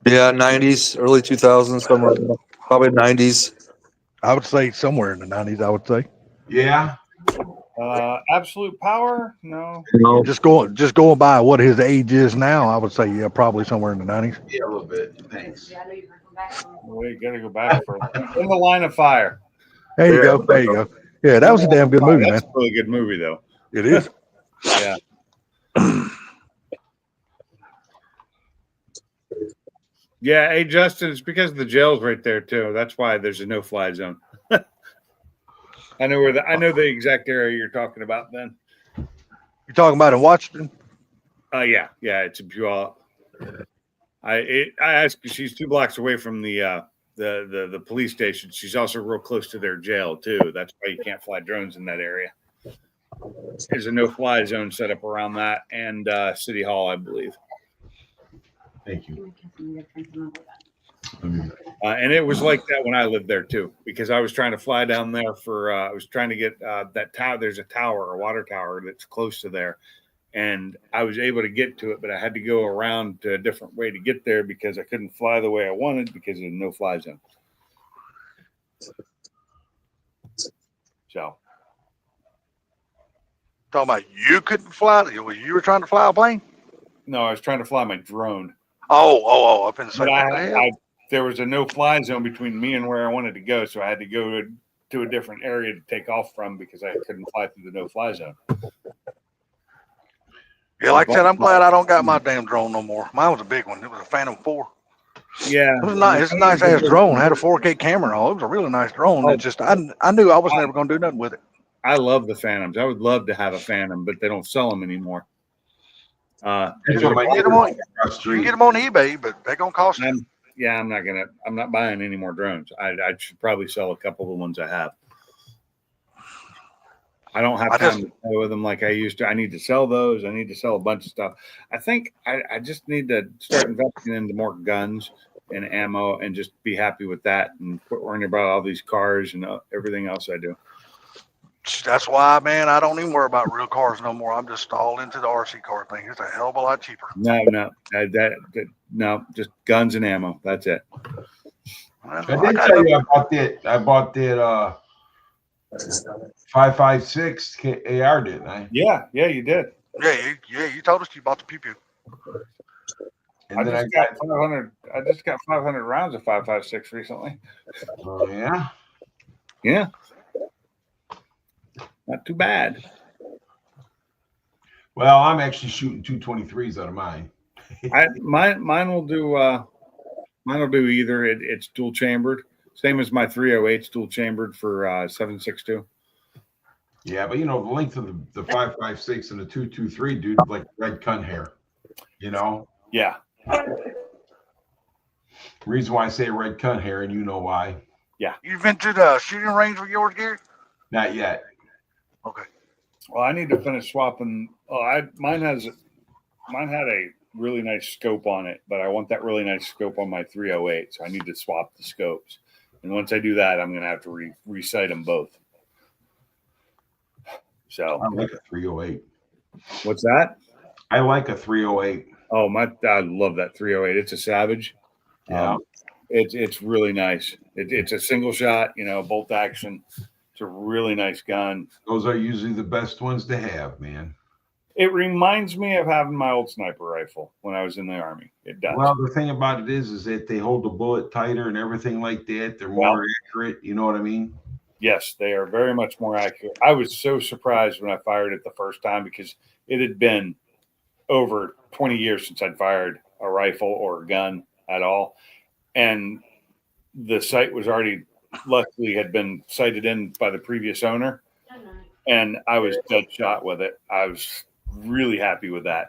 Yeah, 90s, early 2000s, somewhere, probably 90s. I would say somewhere in the 90s, I would say. Yeah. Absolute Power? No. No, Just going by what his age is now, I would say, yeah, probably somewhere in the 90s. Yeah, a little bit. Thanks. Yeah, I know you're gonna come back from Wait, gotta go back further. In the Line of Fire. There you go. There you go. Yeah, that was a damn good movie, man. That's a really good movie, though. It is. Yeah. Yeah, hey Justin, it's because the jail's right there too. That's why there's a no-fly zone. I know the exact area you're talking about. Then, You talking about in Washington? yeah, it's a Puyallup. I asked because she's 2 blocks away from the police station. She's also real close to their jail too. That's why you can't fly drones in that area. There's a no-fly zone set up around that and City Hall, I believe. Thank you. And it was like that when I lived there too, because I was trying to fly down there for I was trying to get that tower. There's a water tower that's close to there, and I was able to get to it, but I had to go around to a different way to get there because I couldn't fly the way I wanted because of the no-fly zone. So, Talking about you couldn't fly? You were trying to fly a plane? no, I was trying to fly my drone. Oh! I've been But saying there was a no-fly zone between me and where I wanted to go, so I had to go to a different area to take off from because I couldn't fly through the no-fly zone. Yeah, like I said, I'm glad I don't got my damn drone no more. Mine was a big one. It was a Phantom 4. Yeah, It was nice. It's a nice ass drone. It had a 4K camera and all. It was a really nice drone. It's just I knew I was never gonna do nothing with it. I love the Phantoms. I would love to have a Phantom, but they don't sell them anymore. That's You what my can get neighbor them on- across the You can street. get them on eBay, but they're gonna cost you. I'm not buying any more drones. I should probably sell a couple of the ones I have. I don't have I time just- to play with them like I used to. I need to sell those. I need to sell a bunch of stuff. I think I just need to start investing into more guns and ammo and just be happy with that and quit worrying about all these cars and everything else I do. That's why, man, I don't even worry about real cars no more. I'm just all into the RC car thing. It's a hell of a lot cheaper. No, just guns and ammo. That's it. I did tell you about that. I bought that 5.56 AR, didn't I? Yeah, you did. You told us you bought the pew pew. And I then just got 500. I just got 500 rounds of 5.56 recently. oh yeah. Yeah, not too bad. Well, I'm actually shooting 223s out of mine. Mine will do. Mine will do either. It's dual chambered, same as my 308's dual chambered for 7.62. Yeah, but you know the length of the 5.56 and the 223, dude, like red cunt hair. You know, Yeah, reason why I say red cunt hair, and you know why. You been to the shooting range with yours, Gary? Not yet. Okay. well, I need to finish swapping. Mine had a really nice scope on it, but I want that really nice scope on my 308, so I need to swap the scopes. And once I do that, I'm gonna have to resight them both. So I like a 308. what's that? I like a 308. Oh I love that 308. It's a Savage. Yeah. It's really nice. It's a single shot, bolt action. It's a really nice gun. Those are usually the best ones to have, man. It reminds me of having my old sniper rifle when I was in the Army. It does. Well, the thing about it is that they hold the bullet tighter and everything like that. They're more accurate. You know what I mean? Yes, they are very much more accurate. I was so surprised when I fired it the first time because it had been over 20 years since I'd fired a rifle or a gun at all. And the sight was already luckily had been sighted in by the previous owner. And I was dead shot with it. I was really happy with that.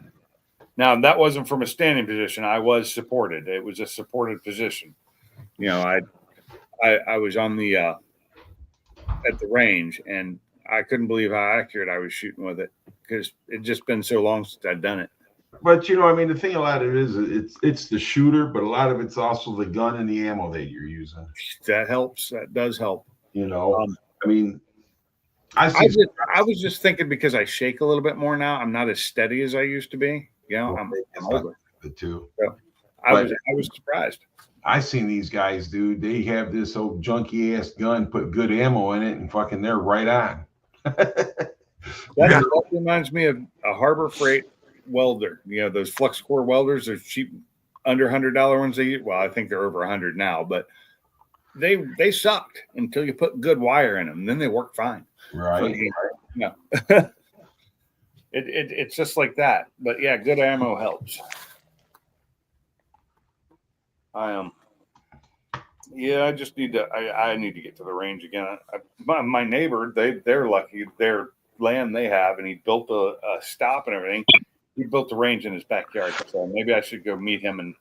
Now, that wasn't from a standing position. I was supported. It was a supported position. I was on the at the range, and I couldn't believe how accurate I was shooting with it because it'd just been so long since I'd done it. But I mean, the thing about it is, it's the shooter, but a lot of it's also the gun and the ammo that you're using. That helps. That does help. I mean, I was just thinking because I shake a little bit more now. I'm not as steady as I used to be. I'm older. the two. So I was surprised. I seen these guys, dude. They have this old junky ass gun, put good ammo in it, and fucking they're right on. That reminds me of a Harbor Freight welder. Those flux core welders. They're cheap, under $100 ones. I think they're over 100 now, but they sucked until you put good wire in them. Then they work fine. Right. No. It's just like that. But yeah, good ammo helps. Yeah, I just need to. I need to get to the range again. My neighbor, they're lucky. Their land they have, and he built a stop and everything. He built the range in his backyard. So maybe I should go meet him and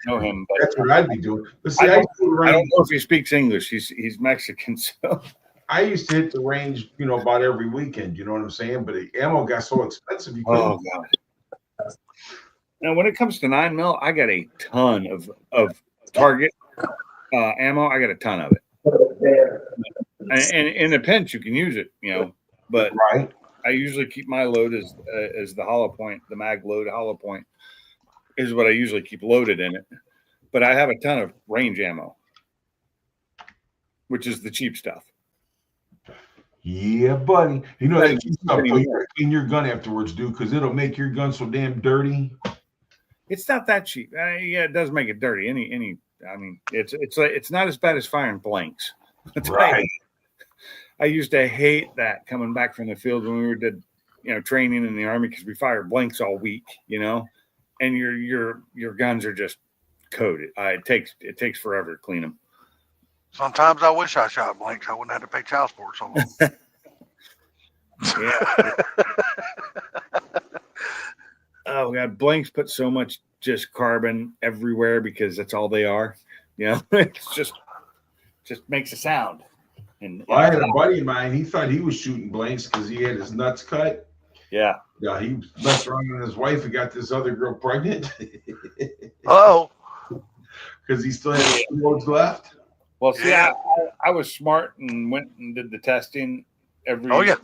know him. But That's what I'd be doing. But see, I used to I don't range, know if he speaks English. He's Mexican, so I used to hit the range, about every weekend. You know what I'm saying? But the ammo got so expensive. You couldn't. oh god. Now, when it comes to 9mm, I got a ton of target ammo. I got a ton of it, and in a pinch you can use it, But Right. I usually keep my load as the hollow point, the mag load hollow point is what I usually keep loaded in it. But I have a ton of range ammo, which is the cheap stuff. Yeah, buddy. That cheap stuff Anymore. clean your gun afterwards, dude, because it'll make your gun so damn dirty. It's not that cheap. Yeah, it does make it dirty. I mean, it's not as bad as firing blanks. Right. I used to hate that coming back from the field when we did, training in the Army, because we fired blanks all week, and your guns are just coated. It takes forever to clean them. Sometimes I wish I shot blanks. I wouldn't have to pay child support so long. Yeah. Oh god, blanks put so much just carbon everywhere because that's all they are. It's just makes a sound. And Well, I had a buddy of mine. He thought he was shooting blanks because he had his nuts cut. yeah. Yeah, he messed around with his wife and got this other girl pregnant Oh, because he still had 2 loads left. Well, see, Yeah. I was smart and went and did the testing every Oh, yeah.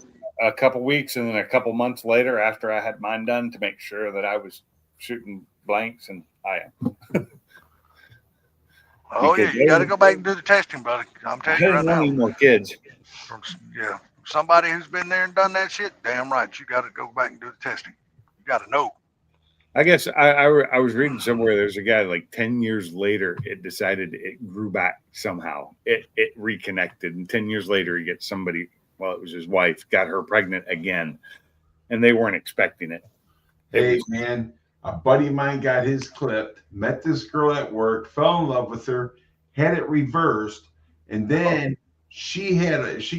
a couple weeks, and then a couple months later, after I had mine done, to make sure that I was shooting blanks, and I am. oh yeah. Because You got to go back and do the testing, buddy. I'm I telling you didn't right want now. any more kids. Yeah, somebody who's been there and done that shit. Damn right. You got to go back and do the testing. You got to know. I guess I was reading somewhere there's a guy like 10 years later, it decided it grew back somehow. It reconnected, and 10 years later, he gets somebody. Well, it was his wife, got her pregnant again, and they weren't expecting it. Hey, man, a buddy of mine got his clipped, met this girl at work, fell in love with her, had it reversed, and then she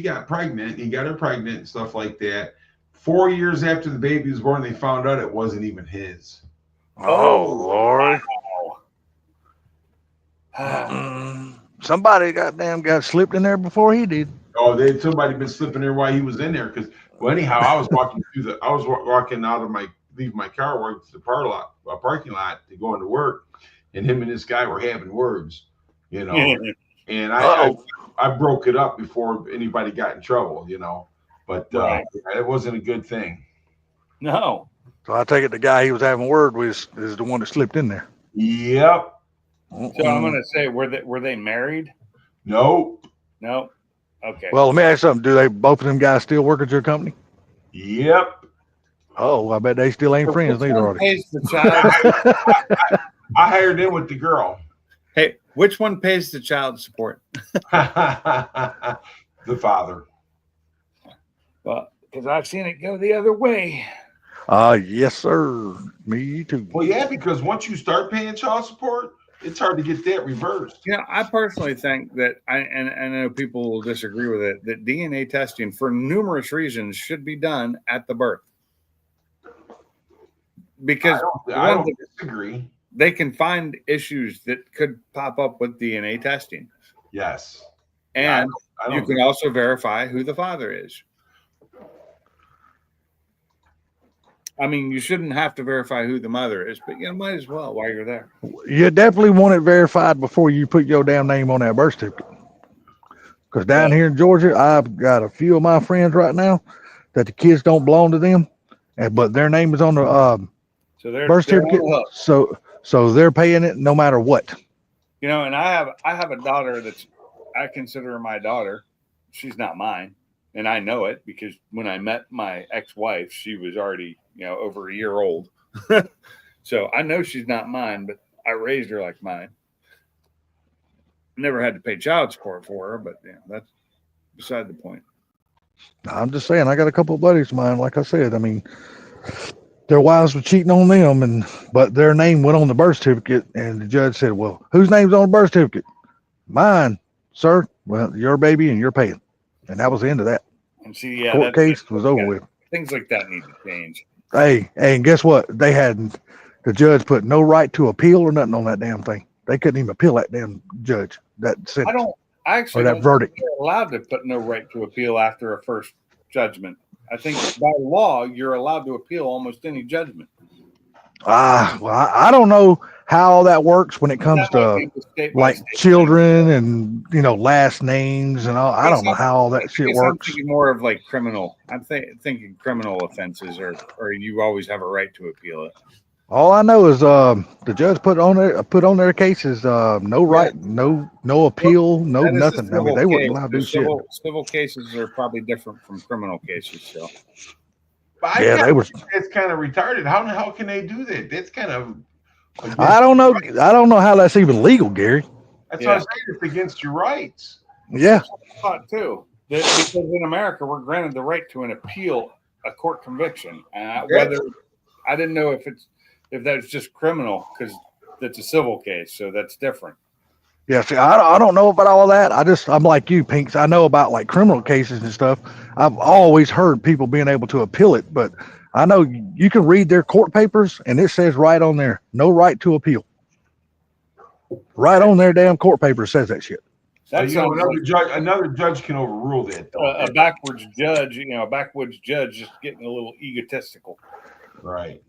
got pregnant. He got her pregnant and stuff like that. 4 years after the baby was born, they found out it wasn't even his. Oh, Lord. Somebody goddamn got slipped in there before he did. Oh, somebody been slipping there while he was in there. Because, well, anyhow, I was walking out of leave my car, work to the parking lot to go into work, and him and this guy were having words, and I broke it up before anybody got in trouble, but Right. it wasn't a good thing. No. So I take it the guy he was having word with is the one that slipped in there. Yep. So I'm gonna say, were they married? Nope. No. Okay. Well, let me ask you something. Do they both of them guys still work at your company? Yep. Oh, I bet they still ain't friends neither, are they? pays the child? I hired in with the girl. Hey, which one pays the child support? The father. Well, because I've seen it go the other way. Yes, sir. Me too. Well, yeah, because once you start paying child support, it's hard to get that reversed. I personally think that and I know people will disagree with it, that DNA testing for numerous reasons should be done at the birth. Because I don't disagree. they can find issues that could pop up with DNA testing. Yes. And I don't you can also verify who the father is. I mean, you shouldn't have to verify who the mother is, but might as well while you're there. You definitely want it verified before you put your damn name on that birth certificate. Because down here in Georgia, I've got a few of my friends right now that the kids don't belong to them, but their name is on the So they're birth they're on certificate. the hook. So they're paying it no matter what. And I have a daughter I consider her my daughter. She's not mine, and I know it because when I met my ex-wife, she was already over a year old. So I know she's not mine, but I raised her like mine. Never had to pay child support for her, but that's beside the point. I'm just saying, I got a couple of buddies of mine, like I said, I mean, their wives were cheating on them, but their name went on the birth certificate, and the judge said, well, whose name's on the birth certificate? mine, sir. Well, your baby and you're paying. And that was the end of that. And see, yeah, Court case was over with. things like that need to change. Hey, and guess what? They had the judge put no right to appeal or nothing on that damn thing. They couldn't even appeal that damn judge. That sentence. I actually Or that don't verdict. think you're allowed to put no right to appeal after a first judgment. I think by law you're allowed to appeal almost any judgment. Well, I don't know how that works when it comes That might to be state by like state. children and last names and all. I don't know how all that shit I'm works. thinking more of like criminal. I'm thinking criminal offenses, or you always have a right to appeal it. All I know is the judge put on their cases no right, no appeal, no That is a nothing. I mean, civil they weren't case. allowed to do shit. Civil cases are probably different from criminal cases. So But Yeah, they were. It's kind of retarded. How the hell can they do that? That's kind of. I don't know. I don't know how that's even legal, Gary. That's what I'm saying. It's against your rights. Yeah. I thought too that because in America we're granted the right to an appeal a court conviction. Whether I didn't know if that's just criminal because it's a civil case, so that's different. Yeah, see, I don't know about all that. I'm like you, Pinks. I know about like criminal cases and stuff. I've always heard people being able to appeal it, but I know you can read their court papers and it says right on there, no right to appeal. Right on their damn court paper says that shit. That sounds another judge can overrule that. a backwards judge, just getting a little egotistical. Right.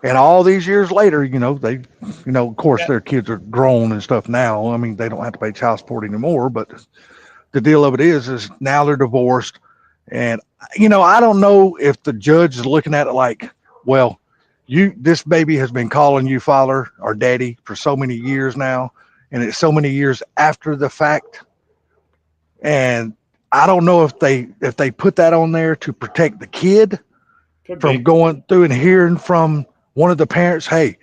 And all these years later, of course, their kids are grown and stuff now. I mean, they don't have to pay child support anymore, but the deal of it is now they're divorced. And, I don't know if the judge is looking at it like, well, this baby has been calling you father or daddy for so many years now. And it's so many years after the fact. And I don't know if they put that on there to protect the kid from going through and hearing from one of the parents, hey,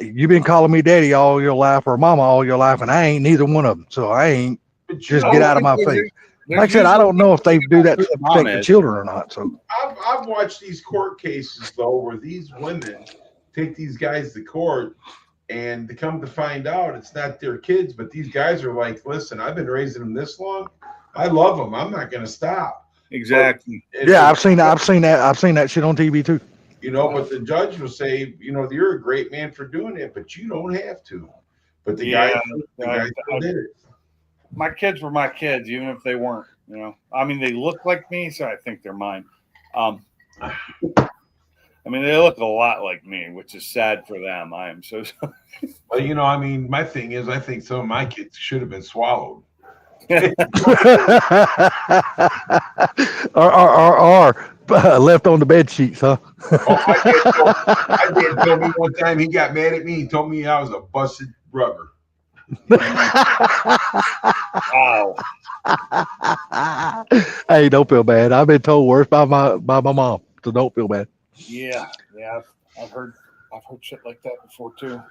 you've been calling me daddy all your life or mama all your life, and I ain't neither one of them. So I ain't, just get out of my face. Like I said, I don't know if they do that to protect the children or not. So I've watched these court cases though, where these women take these guys to court, and to come to find out it's not their kids, but these guys are like, listen, I've been raising them this long. I love them. I'm not going to stop. Exactly. Yeah, I've seen that shit on TV too. But the judge will say, you're a great man for doing it, but you don't have to. But the guy still did it. My kids were my kids, even if they weren't. I mean, they look like me, so I think they're mine. I mean, they look a lot like me, which is sad for them. I am so sorry. Well, my thing is, I think some of my kids should have been swallowed. or left on the bed sheets, huh? My dad told me one time he got mad at me. He told me I was a busted rubber. Wow. Hey, don't feel bad. I've been told worse by my mom, so don't feel bad. Yeah. I've heard shit like that before too.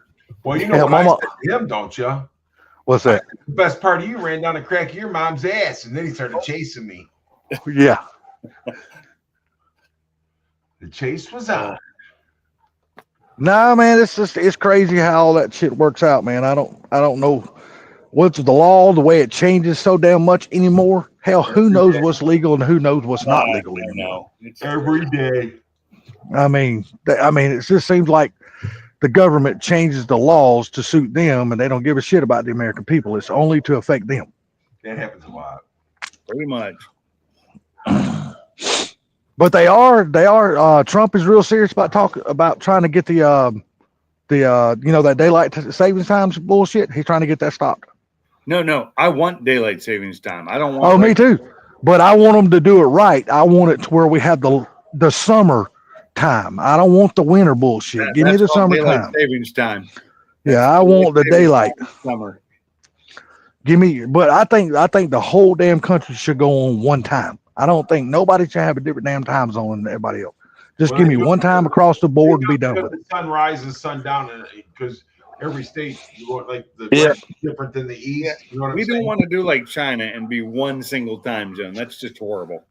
Well, what I said to him, don't you? What's that? The best part of you ran down the crack of your mom's ass, and then he started chasing me. Yeah. The chase was on. Nah, man, it's crazy how all that shit works out, man. I don't know what's the law, the way it changes so damn much anymore. Hell, who knows what's legal and who knows what's not legal anymore. It's every day. I mean, it just seems like the government changes the laws to suit them, and they don't give a shit about the American people. It's only to affect them. That happens a lot. Pretty much. But they are. Trump is real serious about trying to get the that daylight savings times bullshit. He's trying to get that stopped. No. I want daylight savings time. I don't want. Oh, me too. But I want them to do it right. I want it to where we have the summer time. I don't want the winter bullshit. Give me the summer time. Savings time. Yeah, I want the daylight. Summer. Give me. But I think the whole damn country should go on one time. I don't think nobody should have a different damn time zone than everybody else. Just give me one time across the board and be done with it. Sunrise and sundown, because every state, like the West is different than the East. Yeah. We don't want to do like China and be one single time zone. That's just horrible.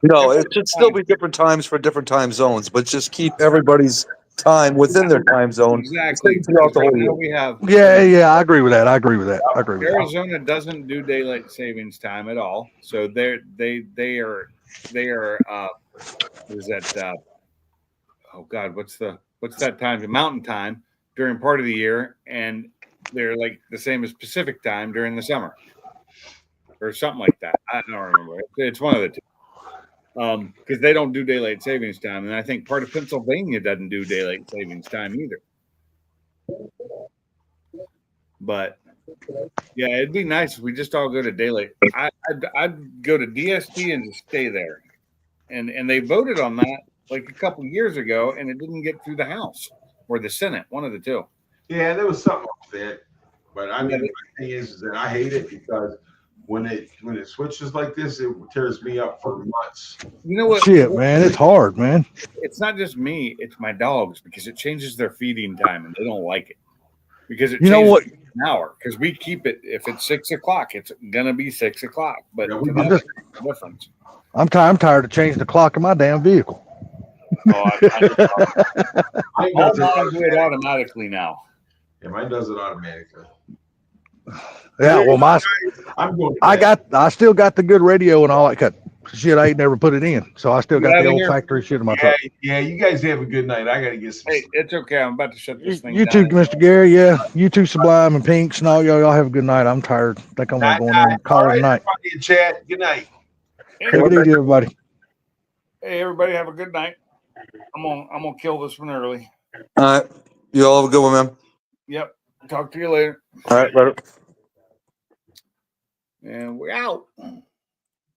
No, it should still be different times for different time zones, but just keep everybody's time within their time zone. Exactly. Throughout the whole Right now year. we have Yeah, I agree with that. I agree with that. Arizona doesn't do daylight savings time at all. So they are what is that oh God, what's that time? The mountain time during part of the year, and they're like the same as Pacific time during the summer. Or something like that. I don't remember. It's one of the two. Because they don't do daylight savings time, and I think part of Pennsylvania doesn't do daylight savings time either. But yeah, it'd be nice if we just all go to daylight. I'd go to DST and just stay there, and they voted on that like a couple years ago, and it didn't get through the House or the Senate, one of the two. Yeah, there was something like that. But I mean, the thing is that I hate it because when it switches like this, it tears me up for months. You know what? Shit, man, it's hard, man. It's not just me; it's my dogs because it changes their feeding time, and they don't like it because it You know changes what? an hour. Because we keep it if it's 6 o'clock, it's gonna be 6 o'clock. But Yeah, to we them, just- it's a difference. I'm tired of changing the clock in my damn vehicle. Oh, Mine all does it mine do it automatically. automatically now. Yeah, mine does it automatically. Yeah, well, I'm going. I still got the good radio and all that cut shit. I ain't never put it in, so I still You got outta the old here? factory shit in my Yeah, truck. yeah. You guys have a good night. I gotta get some. Hey, it's okay. I'm about to shut this thing You down. too, Mr. Gary. Yeah, you too, Sublime and Pinks and all y'all have a good night. I'm tired. Think I'm gonna go in there and call it a night. Everybody in chat. Good night. Take it easy, everybody. Hey, everybody, have a good night. I'm gonna kill this one early. All right. You all have a good one, man. Yep. Talk to you later. All right, later. And we're out.